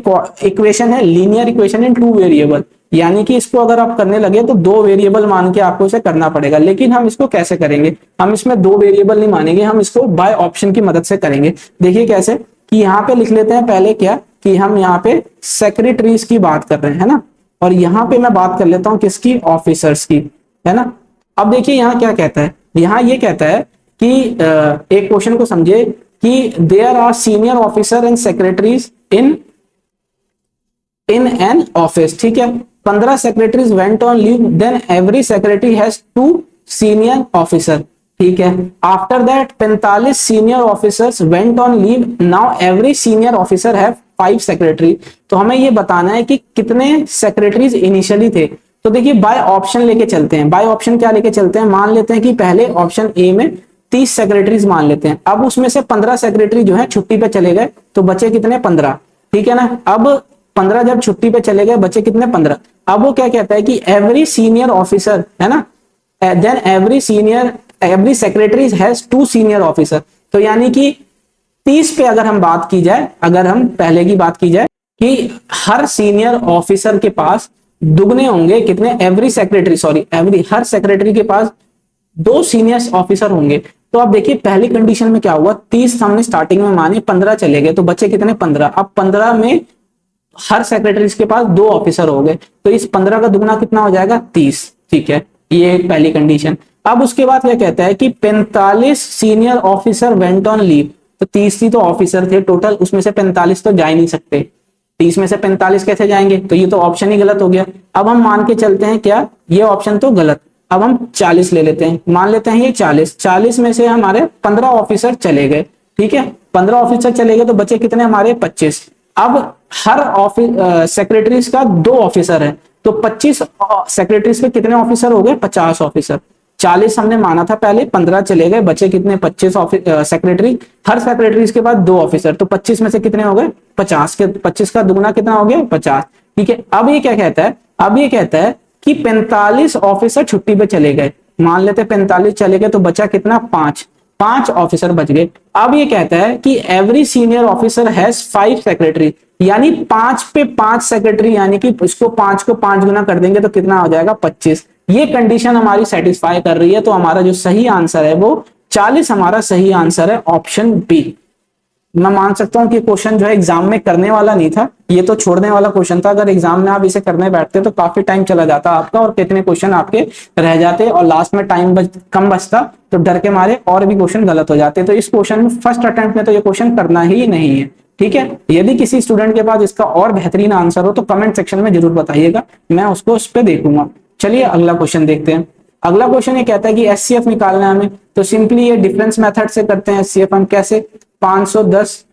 इक्वेशन है लीनियर इक्वेशन इन 2 वेरिएबल, यानी कि इसको अगर आप करने लगे तो 2 वेरिएबल मान के आपको इसे करना पड़ेगा। लेकिन हम इसको कैसे करेंगे, हम इसमें 2 वेरिएबल नहीं मानेंगे, हम इसको बाय ऑप्शन की मदद से करेंगे। देखिए कैसे, कि यहाँ पे लिख लेते हैं पहले क्या, कि हम यहाँ पे सेक्रेटरीज की बात कर रहे हैं ना, और यहाँ पे मैं बात कर लेता हूँ किसकी, ऑफिसर्स की, है ना। अब देखिए यहाँ क्या कहता है, यहाँ ये कहता है कि एक क्वेश्चन को समझे कि there are senior officer and secretaries in an office, ठीक है। 15 secretaries went on leave, then every secretary has 2 senior officer, ठीक है। After that 45 senior officers went on leave, now every senior officer have 5 secretary. तो हमें ये बताना है कि कितने सेक्रेटरीज इनिशियली थे। तो देखिए बाय ऑप्शन लेके चलते हैं। बाय ऑप्शन क्या लेके चलते हैं, मान लेते हैं कि पहले ऑप्शन ए में 30 सेक्रेटरीज मान लेते हैं। अब उसमें से 15 सेक्रेटरी जो है छुट्टी पे चले गए, तो बचे कितने, 15, ठीक है ना। अब 15 जब छुट्टी पे चले गए, बचे कितने, 15। अब वो क्या कहता है कि एवरी सीनियर ऑफिसर, है ना, then every secretaries has 2 senior officer. तो यानी कि 30 पे अगर हम बात की जाए, अगर हम पहले की बात की जाए कि हर सीनियर ऑफिसर के पास दुगने होंगे कितने, एवरी हर सेक्रेटरी के पास 2 सीनियर ऑफिसर होंगे। तो अब देखिए पहली कंडीशन में क्या हुआ, 30 हमने स्टार्टिंग में माने, 15 चले गए तो बचे कितने 15। अब 15 में हर सेक्रेटरी के पास 2 ऑफिसर हो गए, तो इस 15 का दुगना कितना हो जाएगा 30। ठीक है, ये एक पहली कंडीशन। अब उसके बाद क्या कहता है कि 45 senior officer went on leave. तो 30 ही तो ऑफिसर थे टोटल, उसमें से 45 तो जा ही नहीं सकते, 30 में से 45 कैसे जाएंगे, तो ये तो ऑप्शन ही गलत हो गया। अब हम मान के चलते हैं क्या, ये ऑप्शन तो गलत। अब हम 40 ले लेते हैं, मान लेते हैं ये 40 में से हमारे 15 ऑफिसर चले गए। ठीक है, 15 ऑफिसर चले गए तो बचे कितने हमारे 25। अब हर ऑफिस सेक्रेटरीज का 2 ऑफिसर है, तो 25 सेक्रेटरीज पे कितने ऑफिसर हो गए 50 ऑफिसर। 40 हमने माना था पहले, 15 चले गए, बचे कितने 25 सेक्रेटरी, हर सेक्रेटरी के बाद 2 ऑफिसर, तो 25 में से कितने हो गए 50 के, 25 का दुगना कितना हो गया 50। ठीक है, अब ये क्या कहता है, अब ये कहता है कि 45 ऑफिसर छुट्टी पे चले गए, मान लेते 45 चले गए तो बचा कितना 5 ऑफिसर बच गए। अब ये कहता है कि every senior officer has 5 secretary, यानी 5 पे 5 सेक्रेटरी, यानी कि इसको 5 को 5 गुना कर देंगे तो कितना हो जाएगा 25। ये कंडीशन हमारी सेटिस्फाई कर रही है, तो हमारा जो सही आंसर है वो 40 हमारा सही आंसर है, ऑप्शन बी। मैं मान सकता हूं कि क्वेश्चन जो है एग्जाम में करने वाला नहीं था, ये तो छोड़ने वाला क्वेश्चन था। अगर एग्जाम में आप इसे करने बैठते तो काफी टाइम चला जाता आपका और कितने क्वेश्चन आपके रह जाते और लास्ट में टाइम कम बचता, तो डर के मारे और भी क्वेश्चन गलत हो जाते। तो इस क्वेश्चन में फर्स्ट अटेम्प्ट में तो ये क्वेश्चन करना ही नहीं है। ठीक है, यदि किसी स्टूडेंट के पास इसका और बेहतरीन आंसर हो तो कमेंट सेक्शन में जरूर बताइएगा, मैं उसको उस पर देखूंगा। चलिए अगला क्वेश्चन देखते हैं। अगला क्वेश्चन ये कहता है कि एचसीएफ निकालना है हमें, तो सिंपली ये डिफरेंस मेथड से करते हैं एचसीएफ हम। कैसे, 510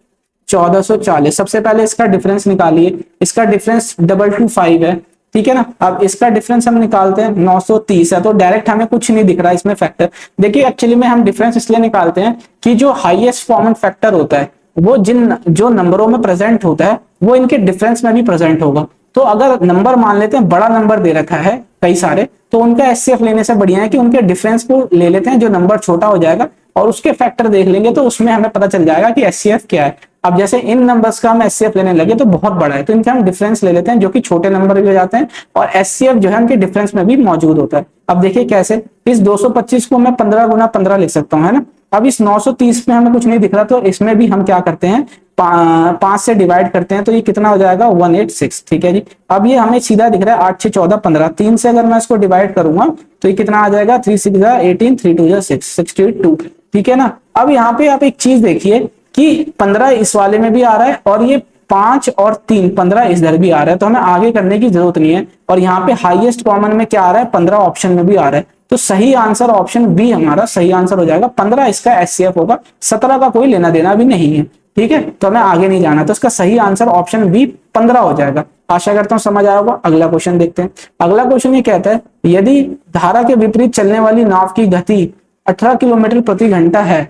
1440, सबसे पहले इसका डिफरेंस निकालिए, इसका डिफरेंस 225 है। ठीक है ना, अब इसका डिफरेंस हम निकालते हैं 930 है, तो डायरेक्ट हमें कुछ नहीं दिख रहा इसमें फैक्टर। देखिए एक्चुअली में हम डिफरेंस इसलिए निकालते हैं कि जो हाईएस्ट कॉमन फैक्टर होता है वो जो नंबरों में प्रेजेंट होता है वो इनके डिफरेंस में भी प्रेजेंट होगा। तो अगर नंबर मान लेते हैं, बड़ा नंबर दे रखा है कई सारे, तो उनका एचसीएफ लेने से बढ़िया है कि उनके डिफरेंस को ले लेते हैं, जो नंबर छोटा हो जाएगा और उसके फैक्टर देख लेंगे तो उसमें हमें पता चल जाएगा कि एचसीएफ क्या है। अब जैसे इन नंबर्स का हम एचसीएफ लेने लगे तो बहुत बड़ा है, तो इनके हम डिफरेंस ले लेते हैं जो कि छोटे नंबर भी हो जाते हैं और एचसीएफ जो है उनके डिफरेंस में भी मौजूद होता है। अब देखिए कैसे, इस 225 को मैं 15 गुना 15 लिख सकता हूँ, है ना। अब इस 930 में हमें कुछ नहीं दिख रहा, तो इसमें भी हम क्या करते हैं 5 से डिवाइड करते हैं, तो ये कितना हो जाएगा 186। ठीक है जी, अब ये हमें सीधा दिख रहा है 8 6 14 15, 3 से अगर मैं इसको डिवाइड करूंगा तो ये कितना आ जाएगा 3 6 18, 3 2 6 62। ठीक है ना। अब यहाँ पे आप एक चीज देखिए कि 15 इस वाले में भी आ रहा है और ये 5 और 3 15 इधर भी आ रहा है, तो हमें आगे करने की जरूरत नहीं है। और यहाँ पे हाईएस्ट कॉमन में क्या आ रहा है 15 ऑप्शन में भी आ रहा है, तो सही आंसर ऑप्शन बी हमारा सही आंसर हो जाएगा। 15 इसका एचसीएफ होगा, 17 का कोई लेना देना भी नहीं है। ठीक है, तो हमें आगे नहीं जाना, तो इसका सही आंसर ऑप्शन बी 15 हो जाएगा। आशा करता हूं समझ आया होगा। अगला क्वेश्चन देखते हैं। अगला क्वेश्चन ये कहता है यदि धारा के विपरीत चलने वाली नाव की गति 18 किलोमीटर प्रति घंटा है,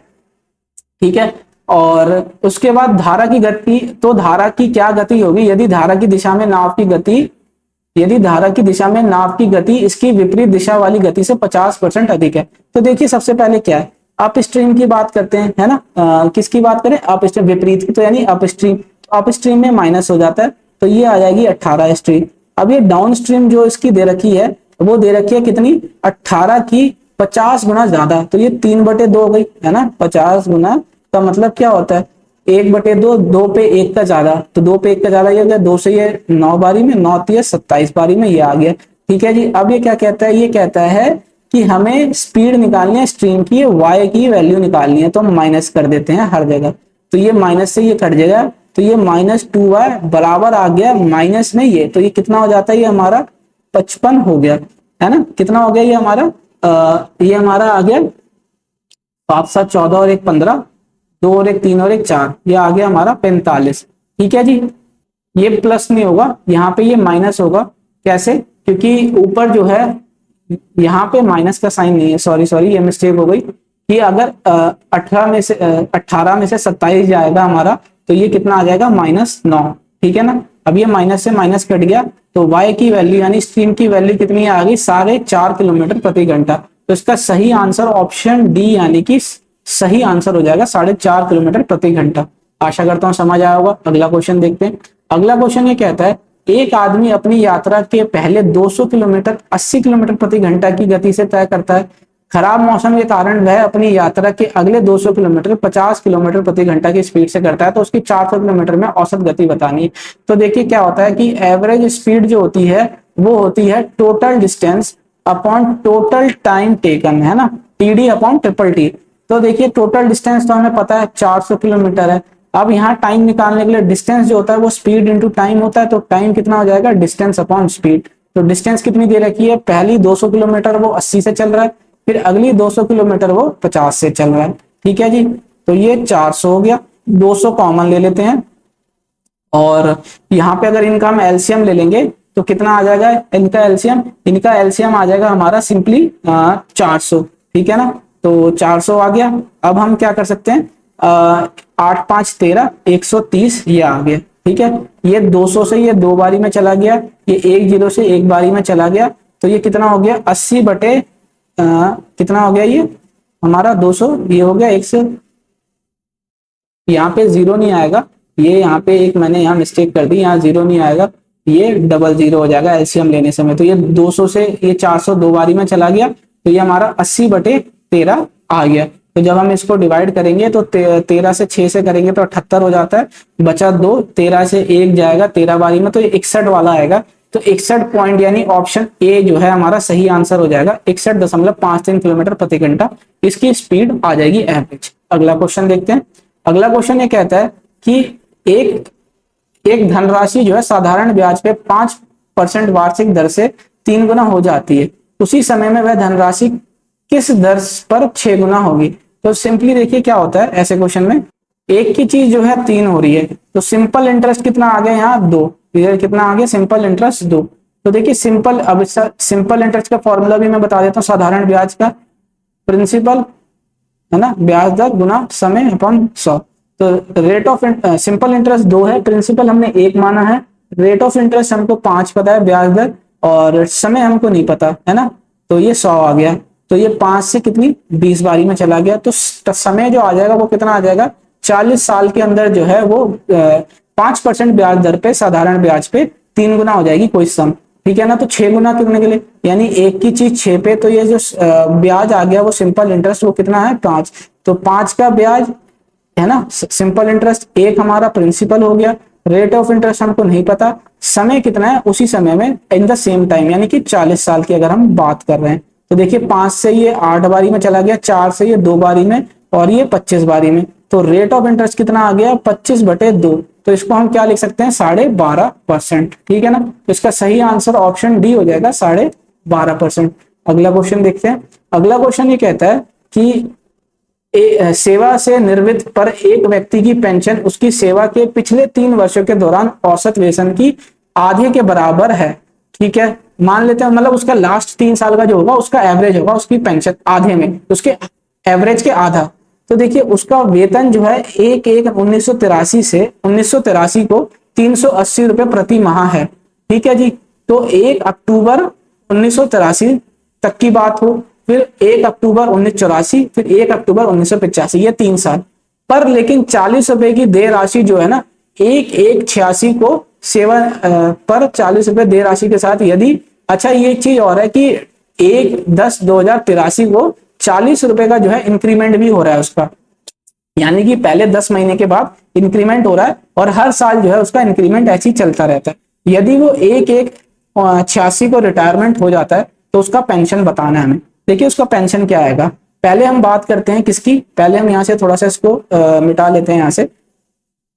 ठीक है, और उसके बाद धारा की गति, तो धारा की क्या गति होगी यदि धारा की दिशा में नाव की गति, यदि धारा की दिशा में नाव की गति इसकी विपरीत दिशा वाली गति से 50% अधिक है। तो देखिए सबसे पहले क्या है, अप स्ट्रीम की बात करते हैं, है ना। किसकी बात करें, अप स्ट्रीम, विपरीत की, तो यानी अप स्ट्रीम। अप स्ट्रीम में माइनस हो जाता है, तो ये आ जाएगी 18 स्ट्रीम। अब ये डाउन स्ट्रीम जो इसकी दे रखी है वो दे रखी है कितनी 18 की 50 गुना ज्यादा, तो ये 3/2 हो गई, है ना। 50 गुना का मतलब क्या होता है 1/2, 2 पे 1 का ज्यादा, तो 2 पे 1 का ज्यादा ये हो गया, 2 से ये 9 बारी में, 9 3 27 बारी में ये आ गया। ठीक है जी, अब ये क्या कहता है, ये कहता है कि हमें स्पीड निकालनी है स्ट्रीम की, वाई की वैल्यू निकालनी है, तो हम माइनस कर देते हैं हर जगह, तो ये माइनस से ये कट जाएगा, तो ये -2y बराबर आ गया माइनस में ये, तो ये कितना हो जाता है, ये हमारा 55 हो गया, है ना। कितना हो गया ये हमारा ये हमारा आ गया 5 7 14 और 1 15, 2 और 1 3 और 1 4, ये आ गया हमारा 45। ठीक है जी, ये प्लस नहीं होगा, यहाँ पे ये माइनस होगा। कैसे, क्योंकि ऊपर जो है यहाँ पे माइनस का साइन नहीं है, सॉरी ये मिस्टेक हो गई कि अगर 18 में से 27 जाएगा हमारा, तो ये कितना आ जाएगा -9। ठीक है ना, अब ये माइनस से माइनस कट गया, तो y की वैल्यू यानी स्ट्रीम की वैल्यू कितनी आ गई 4.5 किलोमीटर प्रति घंटा। तो इसका सही आंसर ऑप्शन डी यानी कि सही आंसर हो जाएगा 4.5 किलोमीटर प्रति घंटा। आशा करता हूं समझ आया होगा। अगला क्वेश्चन देखते हैं। अगला क्वेश्चन ये कहता है एक आदमी अपनी यात्रा के पहले 200 किलोमीटर 80 किलोमीटर प्रति घंटा की गति से तय करता है। खराब मौसम के कारण वह अपनी यात्रा के अगले 200 किलोमीटर 50 किलोमीटर प्रति घंटा की स्पीड से करता है, तो उसकी 400 किलोमीटर में औसत गति बतानी है। तो देखिए क्या होता है कि एवरेज स्पीड जो होती है वो होती है total distance upon total time taken, है ना, टीडी अपॉन ट्रिपल टी। तो देखिए टोटल डिस्टेंस तो हमें पता है 400 किलोमीटर है। अब यहाँ टाइम निकालने के लिए डिस्टेंस जो होता है वो स्पीड इंटू टाइम होता है, तो टाइम कितना हो जाएगा, डिस्टेंस अपॉन स्पीड। तो डिस्टेंस कितनी दे रखी है, पहली 200 किलोमीटर वो 80 से चल रहा है, फिर अगली 200 किलोमीटर वो 50 से चल रहा है। ठीक है जी, तो ये 400 हो गया, 200 कॉमन ले लेते हैं और यहाँ पे अगर इनका हम एलसीएम ले लेंगे तो कितना आ जाएगा इनका एलसीएम आ जाएगा हमारा सिंपली 400। ठीक है ना, तो 400 आ गया। अब हम क्या कर सकते हैं, 8 5 13 130 ये आ गया। ठीक है, ये 200 से ये 2 बारी में चला गया, ये 1 0 से 1 बारी में चला गया, तो ये कितना हो गया 80 बटे कितना हो गया ये हमारा 200, ये हो गया 1 से, यहाँ पे 0 नहीं आएगा, ये यहाँ पे एक मैंने यहाँ मिस्टेक कर दी, यहाँ 0 नहीं आएगा, ये डबल 0 हो जाएगा एलसीएम लेने समय। तो ये 200 से ये 400 2 बारी में चला गया, तो ये हमारा 80 बटे 13 आ गया। तो जब हम इसको डिवाइड करेंगे तो 13 से 6 से करेंगे तो 78 हो जाता है, बचा 2, 13 से 1 जाएगा 13 बारी में, तो ये 61 वाला आएगा। तो 61 पॉइंट यानी ऑप्शन ए जो है हमारा सही आंसर हो जाएगा, 61.53 किलोमीटर प्रति घंटा इसकी स्पीड आ जाएगी एवरेज। अगला क्वेश्चन देखते हैं। अगला क्वेश्चन ये कहता है कि एक धनराशि जो है साधारण ब्याज पे 5% वार्षिक दर से 3 गुना हो जाती है, उसी समय में वह धनराशि किस दर पर 6 गुना होगी। तो सिंपली देखिए क्या होता है ऐसे क्वेश्चन में, एक की चीज जो है 3 हो रही है, तो सिंपल इंटरेस्ट कितना आ गया यहाँ 2, कितना आ गया सिंपल इंटरेस्ट 2। तो देखिए सिंपल इंटरेस्ट का फॉर्मूला भी मैं बता देता हूँ, साधारण ब्याज का प्रिंसिपल है ना, ब्याज दर गुना समय अपॉन 100। तो रेट ऑफ सिंपल इंटरेस्ट 2 है, प्रिंसिपल हमने 1 माना है, रेट ऑफ इंटरेस्ट हमको 5 पता है ब्याज दर, और समय हमको नहीं पता है ना, तो ये 100 आ गया। तो ये 5 से कितनी 20 बारी में चला गया, तो समय जो आ जाएगा वो कितना आ जाएगा 40 साल के अंदर जो है वो 5% ब्याज दर पे साधारण ब्याज पे 3 गुना हो जाएगी कोई सम। ठीक है ना, तो 6 गुना करने के लिए यानी एक की चीज 6 पे, तो ये जो ब्याज आ गया वो सिंपल इंटरेस्ट वो कितना है 5, तो 5 का ब्याज है ना सिंपल इंटरेस्ट, 1 हमारा प्रिंसिपल हो गया, रेट ऑफ इंटरेस्ट हमको नहीं पता, समय कितना है उसी समय में इन द सेम टाइम यानी कि 40 साल की अगर हम बात कर रहे हैं। तो देखिए 5 से ये 8 बारी में चला गया, 4 से ये 2 बारी में, और ये 25 बारी में, तो रेट ऑफ इंटरेस्ट कितना आ गया 25 बटे 2। तो इसको हम क्या लिख सकते हैं 12.5%। ठीक है ना, तो इसका सही आंसर ऑप्शन डी हो जाएगा 12.5%। अगला क्वेश्चन देखते हैं। अगला क्वेश्चन ये कहता है कि सेवा से निवृत्त पर एक व्यक्ति की पेंशन उसकी सेवा के पिछले 3 वर्षों के दौरान औसत वेतन की आधे के बराबर है। ठीक है, मान लेते हैं मतलब उसका लास्ट 3 साल का जो होगा उसका एवरेज होगा उसकी पेंशन आधे में, उसके एवरेज के आधा। तो देखिए उसका वेतन जो है 1/1/1983 से 1983 को 380 रुपए प्रति माह है। ठीक है जी, तो 1 अक्टूबर 1983 तक की बात हो, फिर 1 अक्टूबर 1984, फिर 1 अक्टूबर 1985, ये 3 साल पर। लेकिन 40 रुपए की देय राशि जो है ना 1/1/86 को सेवा पर 40 रुपए देय राशि के साथ यदि, अच्छा ये एक चीज और है कि 1/10/2083 को 40 रुपए का जो है इंक्रीमेंट भी हो रहा है उसका, यानी कि पहले 10 महीने के बाद इंक्रीमेंट हो रहा है और हर साल जो है उसका इंक्रीमेंट ऐसे ही चलता रहता है। यदि वो 1/1/86 को रिटायरमेंट हो जाता है तो उसका पेंशन बताना है हमें। देखिए उसका पेंशन क्या आएगा, पहले हम बात करते हैं किसकी, पहले हम यहाँ से थोड़ा सा इसको मिटा लेते हैं। यहाँ से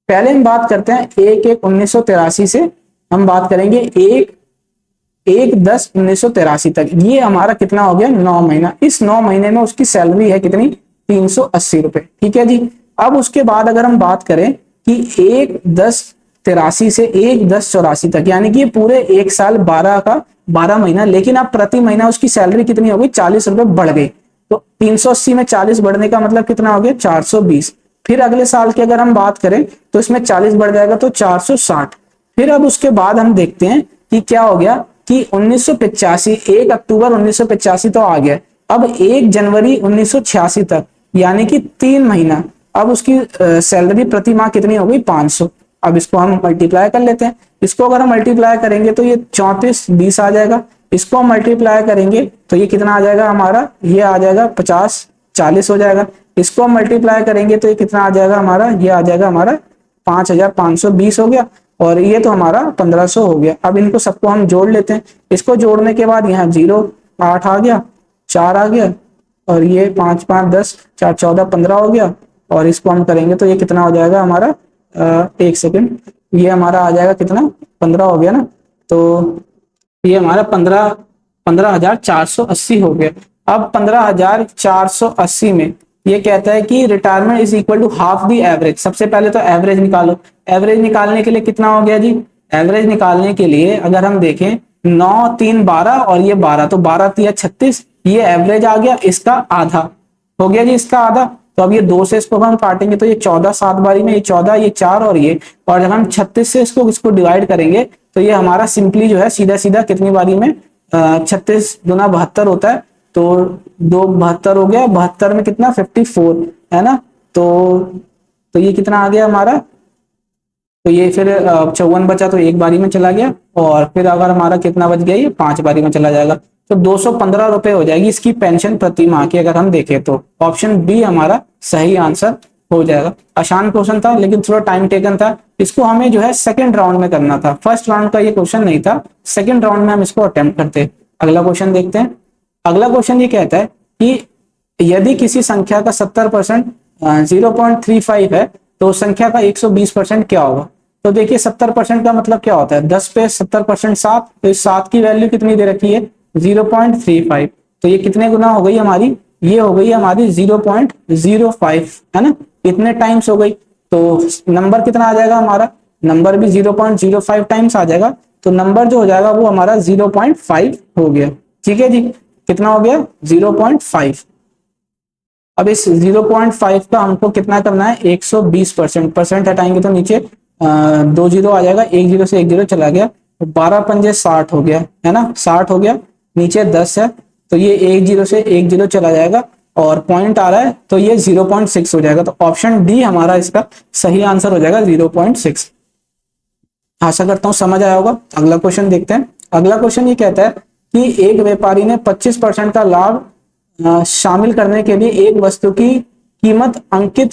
पहले हम बात करते हैं 1/1/1983 से हम बात करेंगे 1/10/1983 तक। ये हमारा कितना हो गया 9 महीना। इस 9 महीने में उसकी सैलरी है कितनी 380 रुपए। ठीक है जी, अब उसके बाद अगर हम बात करें कि 1/10/83 से 1/10/84 तक, यानी कि पूरे 1 साल 12 महीना, लेकिन अब प्रति महीना उसकी सैलरी कितनी हो गई 40 रुपए बढ़ गई। तो 380 में 40 बढ़ने का मतलब कितना हो गया 420। फिर अगले साल की अगर हम बात करें तो इसमें 40 बढ़ जाएगा तो 460। फिर अब उसके बाद हम देखते हैं कि क्या हो गया कि 1985 1 अक्टूबर 1985 तो आ गया, अब 1 जनवरी 1986 तक यानी कि 3 महीना, अब उसकी सैलरी प्रति माह कितनी हो गई 500। अब इसको हम मल्टीप्लाई कर लेते हैं। इसको अगर हम मल्टीप्लाई करेंगे तो ये 34 20 आ जाएगा। इसको हम मल्टीप्लाई करेंगे तो ये कितना आ जाएगा हमारा, ये आ जाएगा 50 40 हो जाएगा। इसको हम मल्टीप्लाई करेंगे तो ये कितना आ जाएगा हमारा, ये आ जाएगा हमारा 5520 हो गया। और ये तो हमारा 1500 हो गया। अब इनको सबको हम जोड़ लेते हैं। इसको जोड़ने के बाद यहाँ 0 8 आ गया, 4 आ गया, और ये 5 5 10 4 14 15 हो गया। और इसको हम करेंगे तो ये कितना हो जाएगा हमारा, एक सेकंड, ये हमारा आ जाएगा कितना, 15 हो गया ना। तो ये हमारा 15,480 हो गया। अब 15,480 में ये कहता है कि retirement is equal to half the average. सबसे पहले तो एवरेज निकालो। एवरेज निकालने के लिए कितना हो गया जी, एवरेज निकालने के लिए अगर हम देखें 9 3 12 और ये 12, तो 12 3 36, ये एवरेज आ गया, इसका आधा हो गया जी, इसका आधा। तो अब ये 2 से इसको हम काटेंगे तो ये 14 7 बारी में, ये 14, ये 4 और ये, और जब हम 36 से इसको डिवाइड करेंगे तो ये हमारा सिंपली जो है सीधा सीधा कितनी बारी में, 36 गुना 72 होता है। तो 2 72 हो गया, 72 में कितना 54 है ना। तो ये कितना आ गया हमारा, तो ये फिर 54 बचा तो एक बारी में चला गया, और फिर अगर हमारा कितना बच गया, ये 5 बारी में चला जाएगा। तो 215 रुपए हो जाएगी इसकी पेंशन प्रति माह की, अगर हम देखें तो ऑप्शन बी हमारा सही आंसर हो जाएगा। आसान क्वेश्चन था लेकिन थोड़ा टाइम टेकन था। इसको हमें जो है सेकंड राउंड में करना था, फर्स्ट राउंड का ये क्वेश्चन नहीं था, सेकंड राउंड में हम इसको अटेम्प्ट करते। अगला क्वेश्चन देखते हैं। अगला क्वेश्चन ये कहता है कि यदि किसी संख्या का 70% 0.35 है तो उस संख्या का 120% क्या होगा। तो देखिए 70% का मतलब क्या होता है, 10 पे 70% 7, तो इस 7 की वैल्यू कितनी दे रखी है 0.35, तो ये कितने गुना हो गई हमारी, ये हो गई हमारी 0.05 है ना, इतने टाइम्स हो गई। तो नंबर कितना आ जाएगा हमारा, नंबर भी 0.05 टाइम्स आ जाएगा। तो नंबर जो हो जाएगा वो हमारा 0.5 हो गया। ठीक है जी, कितना हो गया 0.5। अब इस 0.5 का हमको कितना करना है 120%, परसेंट हटाएंगे तो नीचे 2 जीरो आ जाएगा, 1 जीरो से 1 जीरो चला गया, 12 पंजे 60 हो गया है ना, 60 हो गया, नीचे 10 है तो ये 1 जीरो से 1 जीरो चला जाएगा, और पॉइंट आ रहा है तो ये 0.6 हो जाएगा। तो ऑप्शन डी हमारा इसका सही आंसर हो जाएगा 0.6। आशा करता हूं समझ आया होगा। अगला क्वेश्चन देखते हैं। अगला क्वेश्चन ये कहता है कि एक व्यापारी ने 25% का लाभ शामिल करने के लिए एक वस्तु की कीमत अंकित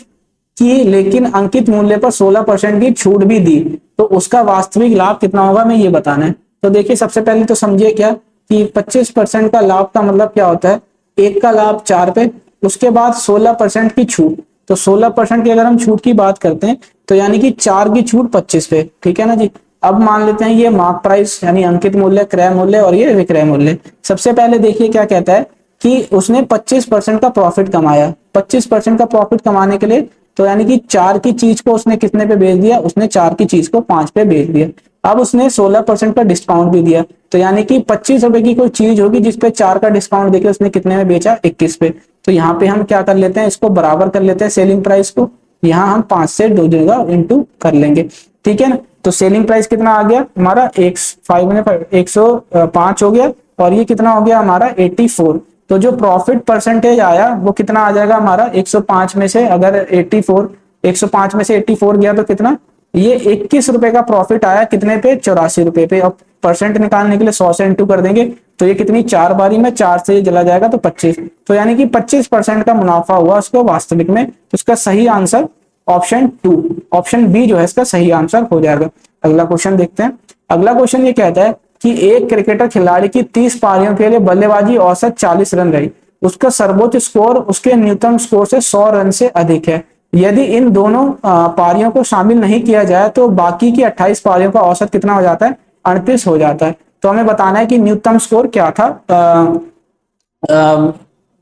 की, लेकिन अंकित मूल्य पर 16% की छूट भी दी, तो उसका वास्तविक लाभ कितना होगा, मैं ये बताना है। तो देखिए सबसे पहले तो समझिए क्या कि 25% का लाभ का मतलब क्या होता है, एक का लाभ 4 पे, उसके बाद 16% की छूट। तो 16% की अगर हम छूट की बात करते हैं तो यानी कि 4 की छूट 25 पे, ठीक है ना जी। अब मान लेते हैं ये मार्क प्राइस यानी अंकित मूल्य, क्रय मूल्य और ये विक्रय मूल्य। सबसे पहले देखिए क्या कहता है कि उसने 25% का प्रॉफिट कमाया। 25% का प्रॉफिट कमाने के लिए तो यानी कि 4 की चीज को उसने कितने पे बेच दिया, उसने 4 की चीज को 5 पे बेच दिया। अब उसने 16% का डिस्काउंट भी दिया, तो यानी कि 25 रुपए की कोई चीज होगी जिसपे 4 का डिस्काउंट देके उसने कितने में बेचा 21 पे। तो यहाँ पे हम क्या कर लेते हैं, इसको बराबर कर लेते हैं सेलिंग प्राइस को, यहाँ हम 5 से 2 जगह इंटू कर लेंगे, ठीक है ना। तो सेलिंग प्राइस कितना आ गया हमारा 105 हो गया, और ये कितना हो गया हमारा 84। तो जो प्रॉफिट परसेंटेज आया वो कितना आ जाएगा हमारा 105 में से, अगर 105 में से 84 गया तो कितना, ये 21 रुपए का प्रॉफिट आया, कितने पे 84 रुपए पे। अब परसेंट निकालने के लिए 100 से इंटू कर देंगे तो ये कितनी 4 बारी में 4 से चला जाएगा तो 25, तो यानी कि 25% का मुनाफा हुआ उसको वास्तविक में। तो इसका सही आंसर ऑप्शन 2, ऑप्शन बी जो है इसका सही आंसर हो जाएगा। अगला क्वेश्चन देखते हैं। अगला क्वेश्चन ये कहता है कि एक क्रिकेटर खिलाड़ी की 30 पारियों के लिए बल्लेबाजी औसत 40 रन रही, उसका सर्वोच्च स्कोर उसके न्यूनतम स्कोर से 100 रन से अधिक है। यदि इन दोनों पारियों को शामिल नहीं किया जाए तो बाकी की 28 पारियों का औसत कितना हो जाता है 38 हो जाता है। तो हमें बताना है कि न्यूनतम स्कोर क्या था,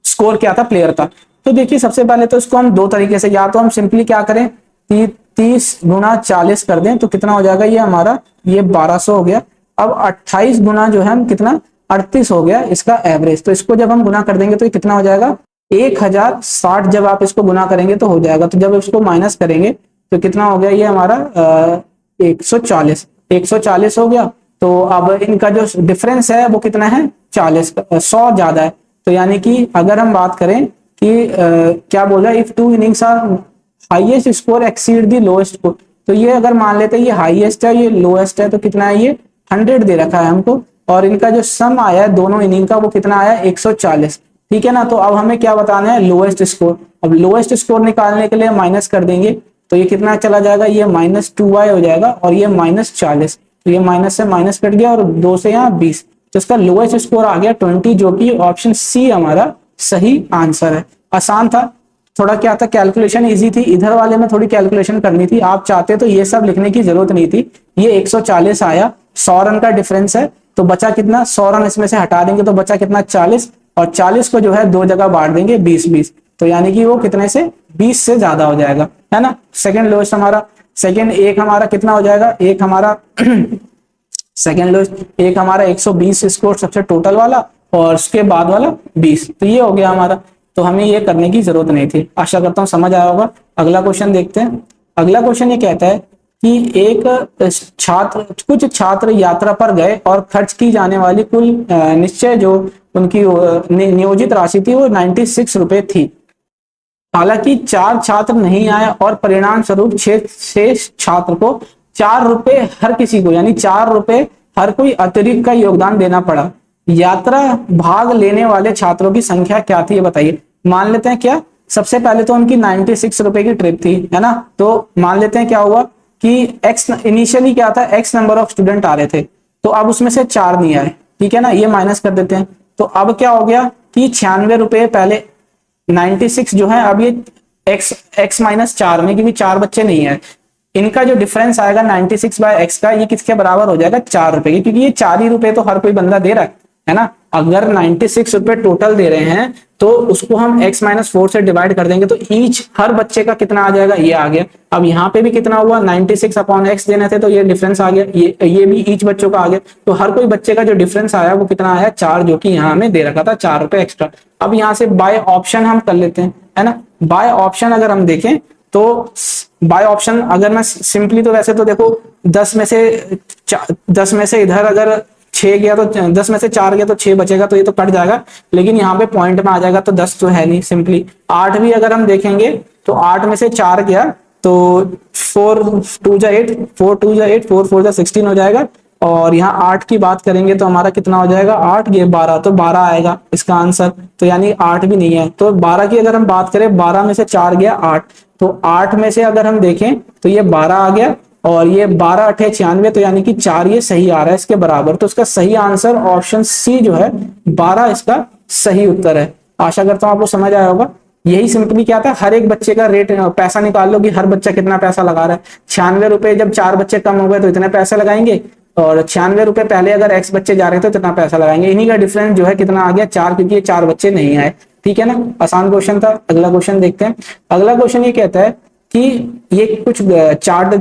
स्कोर क्या था प्लेयर का। तो देखिए सबसे पहले तो इसको हम 2 तरीके से, या तो हम सिंपली क्या करें 30 गुना 40 कर दें तो कितना हो जाएगा, ये हमारा ये 1200 हो गया। अब 28 गुना जो है हम कितना 38 हो गया इसका एवरेज। तो इसको जब हम गुना कर देंगे तो ये कितना हो जाएगा 1060, जब आप इसको गुना करेंगे तो हो जाएगा। तो जब इसको माइनस करेंगे तो कितना हो गया ये हमारा 140 हो गया। तो अब इनका जो डिफरेंस है वो कितना है 40, 100 ज्यादा है। तो यानी कि अगर हम बात करें कि क्या बोला, if 2 innings are highest score exceed the lowest score, तो ये अगर मान लेते हैं ये हाईएस्ट है ये लोएस्ट है, तो कितना है ये 100 दे रखा है हमको, और इनका जो सम आया है दोनों इनिंग का वो कितना आया 140। ठीक है ना। तो अब हमें क्या बताना है, लोएस्ट स्कोर। अब लोएस्ट स्कोर निकालने के लिए माइनस कर देंगे, तो ये कितना चला जाएगा, ये -2y हो जाएगा, और ये -40। तो ये माइनस से माइनस कट गया और 2 से यहाँ 20, तो इसका लोएस्ट स्कोर आ गया 20, जो कि ऑप्शन सी हमारा सही आंसर है। आसान था, थोड़ा क्या था, कैलकुलेशन इजी थी, इधर वाले में थोड़ी कैलकुलेशन करनी थी। आप चाहते तो ये सब लिखने की जरूरत नहीं थी। ये 140 आया, 100 रन का डिफरेंस है, तो बचा कितना, 100 रन इसमें से हटा देंगे तो बचा कितना 40, और 40 को जो है दो जगह बांट देंगे 20-20, तो यानी कि वो कितने से 20 से ज्यादा हो जाएगा, है ना। सेकंड लोएस्ट हमारा, सेकंड एक हमारा कितना हो जाएगा, एक हमारा सेकंड लोएस्ट एक हमारा 120 स्कोर सबसे टोटल वाला, और उसके बाद वाला 20, तो ये हो गया हमारा। तो हमें ये करने की जरूरत नहीं थी। आशा करता हूँ समझ आया होगा। अगला क्वेश्चन देखते हैं। अगला क्वेश्चन ये कहता है कि कुछ छात्र यात्रा पर गए और खर्च की जाने वाली कुल निश्चय जो उनकी नियोजित राशि थी वो 96 रुपए थी। हालांकि 4 छात्र नहीं आए और परिणाम स्वरूप 6 छात्र को 4 रुपए हर किसी को, यानी 4 रुपए हर कोई अतिरिक्त का योगदान देना पड़ा। यात्रा भाग लेने वाले छात्रों की संख्या क्या थी ये बताइए। मान लेते हैं क्या, सबसे पहले तो उनकी 96 रुपए की ट्रिप थी, है ना। तो मान लेते हैं क्या हुआ कि एक्स इनिशियली क्या था, एक्स नंबर ऑफ स्टूडेंट आ रहे थे, तो अब उसमें से 4 नहीं आए, ठीक है ना, ये माइनस कर देते हैं। तो अब क्या हो गया कि 96 रुपए पहले 96 जो है, अब ये x -4 में, क्योंकि 4 बच्चे नहीं है, इनका जो डिफरेंस आएगा 96/x का, ये किसके बराबर हो जाएगा 4 रुपए की, क्योंकि ये 4 ही रुपए तो हर कोई बंदा दे रहा है ना। अगर 96 रुपए टोटल दे रहे हैं तो उसको हम x -4 से डिवाइड कर देंगे, तो ईच हर बच्चे का कितना आ जाएगा, ये आ गया। अब यहाँ पे भी कितना हुआ, 96/x देने थे, तो ये डिफरेंस आ गया, ये भी ईच बच्चों का आ गया। तो हर कोई बच्चे का जो डिफरेंस आया वो कितना आया 4, जो कि यहाँ हमें दे रखा था 4 रुपए एक्स्ट्रा। अब यहाँ से बाय ऑप्शन हम कर लेते हैं, है ना। बाय ऑप्शन अगर हम देखें तो बाय ऑप्शन अगर मैं सिंपली, तो वैसे तो देखो 10 में से इधर अगर 6 गया तो 10 में से 4 गया तो 6 बचेगा, तो ये तो कट जाएगा, लेकिन यहाँ पे पॉइंट में आ जाएगा, तो 10 तो है नहीं सिंपली। 8 भी अगर हम देखेंगे तो 8 में से 4 गया तो 4 2 जा 8, 4 2 जा 8, 4 4 जा 16 हो जाएगा। और यहाँ 8 की बात करेंगे तो हमारा कितना हो जाएगा, 8 ये 12, तो 12 आएगा इसका आंसर। तो यानी 8 भी नहीं है। तो 12 की अगर हम बात करें, 12 में से 4 गया 8, तो 8 में से अगर हम देखें तो ये 12 आ गया, और ये 12 8 96, तो यानी कि 4 ये सही आ रहा है इसके बराबर। तो इसका सही आंसर ऑप्शन सी जो है 12 इसका सही उत्तर है। आशा करता हूं आपको समझ आया होगा। यही सिंपली क्या था, हर एक बच्चे का रेट पैसा निकाल लो कि हर बच्चा कितना पैसा लगा रहा है। 96 रुपए जब 4 बच्चे कम हो गए तो इतने पैसे लगाएंगे, और 96 रुपए पहले अगर x बच्चे जा रहे थे तो कितना पैसा लगाएंगे। इन्हीं का डिफरेंस जो है कितना आ गया 4, क्योंकि ये 4 बच्चे नहीं आए। ठीक है ना, आसान क्वेश्चन था। अगला क्वेश्चन देखते हैं। अगला क्वेश्चन ये कहता है कि ये कुछ चार्ट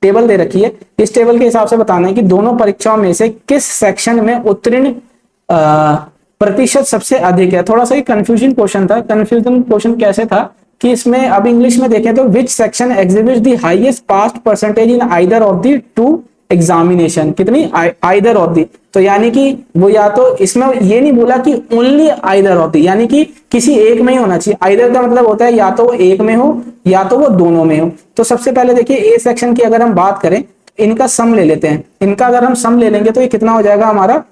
टेबल दे रखी है, इस टेबल के हिसाब से बताना है कि दोनों परीक्षाओं में से किस सेक्शन में उत्तीर्ण प्रतिशत सबसे अधिक है। थोड़ा सा कंफ्यूजन क्वेश्चन था। कंफ्यूजन क्वेश्चन कैसे था कि इसमें अब इंग्लिश में देखें तो which section exhibits the highest pass percentage in either of the two examination. कितनी, आइदर ऑफ दी, तो यानी कि वो या तो इसमें ये नहीं बोला कि ओनली आइदर ऑफ दी, यानी कि किसी एक में ही होना चाहिए। आइदर का मतलब होता है या तो वो एक में हो या तो वो दोनों में हो। तो सबसे पहले देखिए ए सेक्शन की अगर हम बात करें, इनका सम ले लेते हैं। इनका अगर हम सम ले लेंगे तो ये कितना हो जाएगा हमारा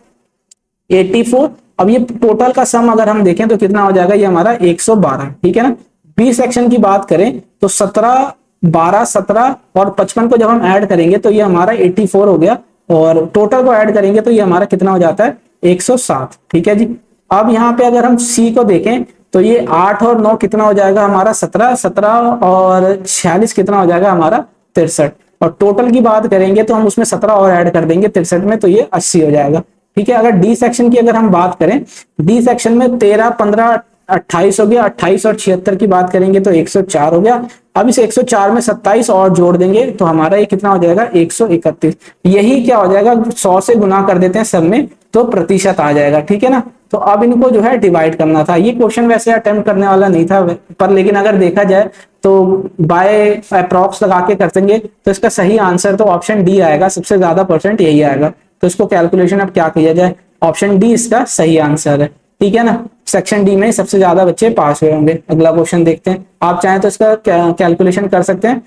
84। अब ये टोटल का सम अगर हम देखें तो कितना हो जाएगा, ये हमारा 112। ठीक है ना। बी सेक्शन की बात करें तो 17 12 17 और 55 को जब हम ऐड करेंगे तो ये हमारा 84 हो गया, और टोटल को ऐड करेंगे तो ये हमारा कितना हो जाता है 107। ठीक है जी। अब यहाँ पे अगर हम सी को देखें तो ये 8 और 9 कितना हो जाएगा हमारा 17, 17 और 46 कितना हो जाएगा हमारा 63, और टोटल की बात करेंगे तो हम उसमें 17 और ऐड कर देंगे 63 में, तो ये 80 हो जाएगा। ठीक है। अगर डी सेक्शन की अगर हम बात करें, डी सेक्शन में 13 15 28 हो गया, 28 और 76 की बात करेंगे तो 104 हो गया। अब इस 104 में 27 और जोड़ देंगे तो हमारा ये कितना हो जाएगा 131। यही क्या हो जाएगा 100 से गुना कर देते हैं सब में तो प्रतिशत आ जाएगा। ठीक है ना। तो अब इनको जो है डिवाइड करना था। ये क्वेश्चन वैसे अटेम्प्ट करने वाला नहीं था, पर लेकिन अगर देखा जाए तो बाय अप्रॉक्स लगा के कर देंगे तो इसका सही आंसर तो ऑप्शन डी आएगा, सबसे ज्यादा परसेंट यही आएगा। तो इसको कैलकुलेशन अब क्या किया जाए, ऑप्शन डी इसका सही आंसर है। ठीक है ना। सेक्शन डी में सबसे ज्यादा बच्चे पास हुए होंगे। अगला क्वेश्चन देखते हैं। आप चाहें तो इसका कैलकुलेशन कर सकते हैं,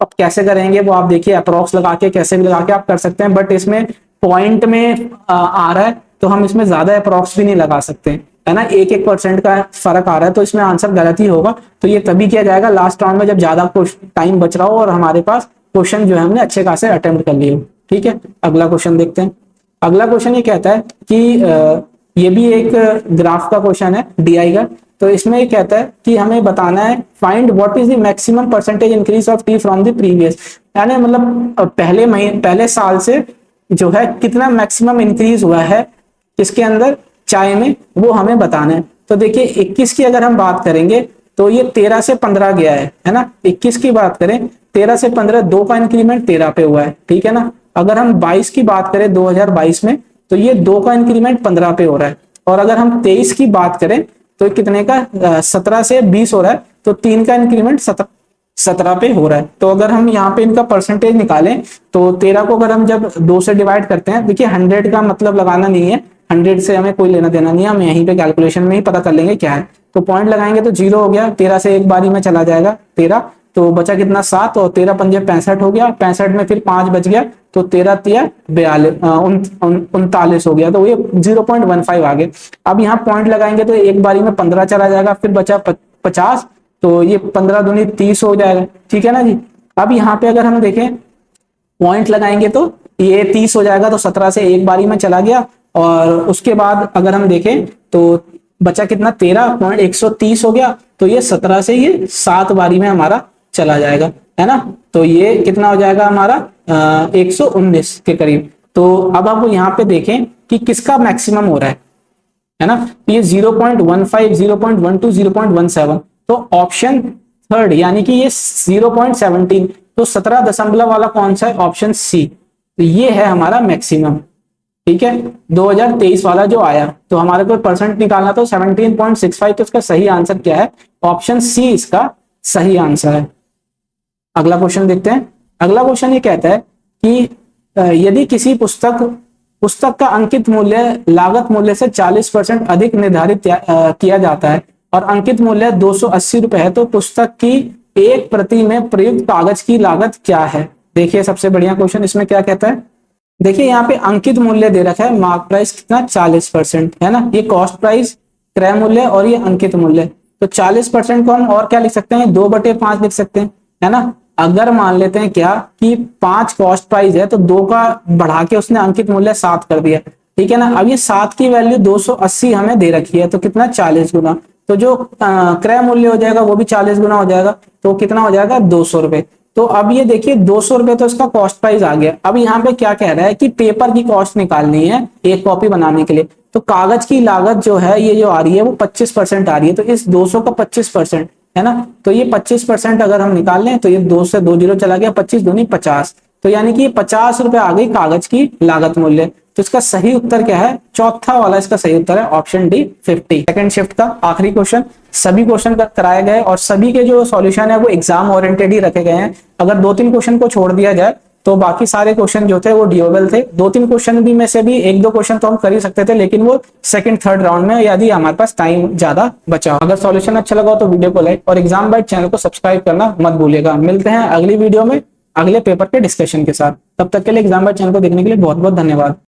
अब कैसे करेंगे वो आप देखिए, अप्रोक्स लगा के कैसे भी लगा के आप कर सकते हैं, बट इसमें पॉइंट में आ रहा है तो हम इसमें ज्यादा अप्रोक्स भी नहीं लगा सकते, है ना। 1% का फर्क आ रहा है तो इसमें आंसर गलत ही होगा। तो ये तभी किया जाएगा लास्ट राउंड में जब ज्यादा टाइम बच रहा हो और हमारे पास क्वेश्चन जो है हमने अच्छे खासे अटेम्प्ट कर लिए। ठीक है, अगला क्वेश्चन देखते हैं। अगला क्वेश्चन ये कहता है कि ये भी एक ग्राफ का क्वेश्चन है, डीआई का। तो इसमें ये कहता है कि हमें बताना है find what is the maximum percentage increase of T from the previous, यानी मतलब पहले साल से जो है कितना मैक्सिमम इंक्रीज हुआ है किसके अंदर, चाय में, वो हमें बताना है। तो देखिए 21 की अगर हम बात करेंगे तो ये 13 से 15 गया है ना। 21 की बात करें 13 से 15, 2 का इंक्रीमेंट 13 पे हुआ है, ठीक है ना। अगर हम 22 की बात करें 2022 में तो ये 2 का इंक्रीमेंट 15 पे हो रहा है। और अगर हम 23 की बात करें तो कितने का 17 से 20 हो रहा है, तो 3 का इंक्रीमेंट 17 पे हो रहा है। तो अगर हम यहाँ पे इनका परसेंटेज निकालें तो 13 को अगर हम जब 2 से डिवाइड करते हैं, देखिए 100 का मतलब लगाना नहीं है, 100 से हमें कोई लेना देना नहीं है, हम यहीं पे कैलकुलेशन में ही पता कर लेंगे क्या है। तो पॉइंट लगाएंगे तो 0 हो गया, 13 से एक बारी में चला जाएगा 13, तो बचा कितना 7, और 13 पंजे 65 हो गया, 65 में फिर 5 बच गया, तो 13 तिया 39 हो गया, तो ये 0.15 आ गए। अब यहाँ पॉइंट लगाएंगे तो एक बारी में 15 चला जाएगा, फिर बचा 50, तो ये 15 दूनी 30 हो जाएगा, ठीक है ना जी। अब यहाँ पे अगर हम देखें पॉइंट लगाएंगे तो ये 30 हो जाएगा, तो 17 से एक बारी में चला गया, और उसके बाद अगर हम देखें तो बचा कितना 13.130 हो गया, तो ये 17 से ये 7 बारी में हमारा चला जाएगा, है ना। तो ये कितना हो जाएगा हमारा 119 के करीब। तो अब आप यहाँ पे देखें कि किसका मैक्सिमम हो रहा है ना। ये 0.15, 0.12, 0.17, तो ऑप्शन थर्ड यानी कि ये 0.17, तो 17 दशमलव वाला कौन सा है, ऑप्शन सी। तो ये है हमारा मैक्सिमम, ठीक है। 2023 वाला जो आया, तो हमारे को परसेंट निकालना तो 17.65, तो इसका सही आंसर क्या है, ऑप्शन सी इसका सही आंसर है। अगला क्वेश्चन देखते हैं। अगला क्वेश्चन ये कहता है कि यदि किसी पुस्तक का अंकित मूल्य लागत मूल्य से 40% अधिक निर्धारित किया जाता है और अंकित मूल्य 280 रुपए है, तो पुस्तक की एक प्रति में प्रयुक्त कागज की लागत क्या है। देखिए सबसे बढ़िया क्वेश्चन इसमें क्या कहता है, देखिए यहाँ पे अंकित मूल्य दे रखा है, मार्क प्राइस कितना 40%, है ना। ये कॉस्ट प्राइस, क्रय मूल्य और ये अंकित मूल्य, तो 40% को हम और क्या लिख सकते हैं, 2/5 लिख सकते हैं, है ना। अगर मान लेते हैं क्या कि 5 कॉस्ट प्राइस है, तो 2 का बढ़ा के उसने अंकित मूल्य 7 कर दिया, ठीक है ना। अब ये 7 की वैल्यू 280 हमें दे रखी है, तो कितना 40 गुना, तो जो क्रय मूल्य हो जाएगा वो भी 40 गुना हो जाएगा, तो कितना हो जाएगा 200 रुपए। तो अब ये देखिए 200 रुपए तो इसका कॉस्ट प्राइस आ गया। अब यहाँ पे क्या कह रहा है कि पेपर की कॉस्ट निकालनी है एक कॉपी बनाने के लिए, तो कागज की लागत जो है ये जो आ रही है वो 25% आ रही है, तो इस 200 का 25%, है ना। तो ये 25% अगर हम निकाल लें तो ये 2 से 2 जीरो चला गया, 25 दूनी 50, तो यानी कि 50 रुपए आ गई कागज की लागत मूल्य। तो इसका सही उत्तर क्या है, चौथा वाला इसका सही उत्तर है ऑप्शन डी 50। सेकंड शिफ्ट का आखिरी क्वेश्चन, सभी क्वेश्चन कराए गए और सभी के जो सॉल्यूशन है वो एग्जाम ओरिएंटेड ही रखे गए हैं। अगर 2-3 क्वेश्चन को छोड़ दिया जाए तो बाकी सारे क्वेश्चन जो थे वो ड्यूरेबल थे। 2-3 क्वेश्चन भी में से भी 1-2 क्वेश्चन तो हम कर ही सकते थे, लेकिन वो सेकंड थर्ड राउंड में, यदि हमारे पास टाइम ज्यादा बचा। अगर सॉल्यूशन अच्छा लगा तो वीडियो को लाइक और एग्जाम बाइट चैनल को सब्सक्राइब करना मत भूलिएगा। मिलते हैं अगली वीडियो में अगले पेपर के डिस्कशन के साथ। तब तक के लिए एग्जाम बाइट चैनल को देखने के लिए बहुत बहुत धन्यवाद।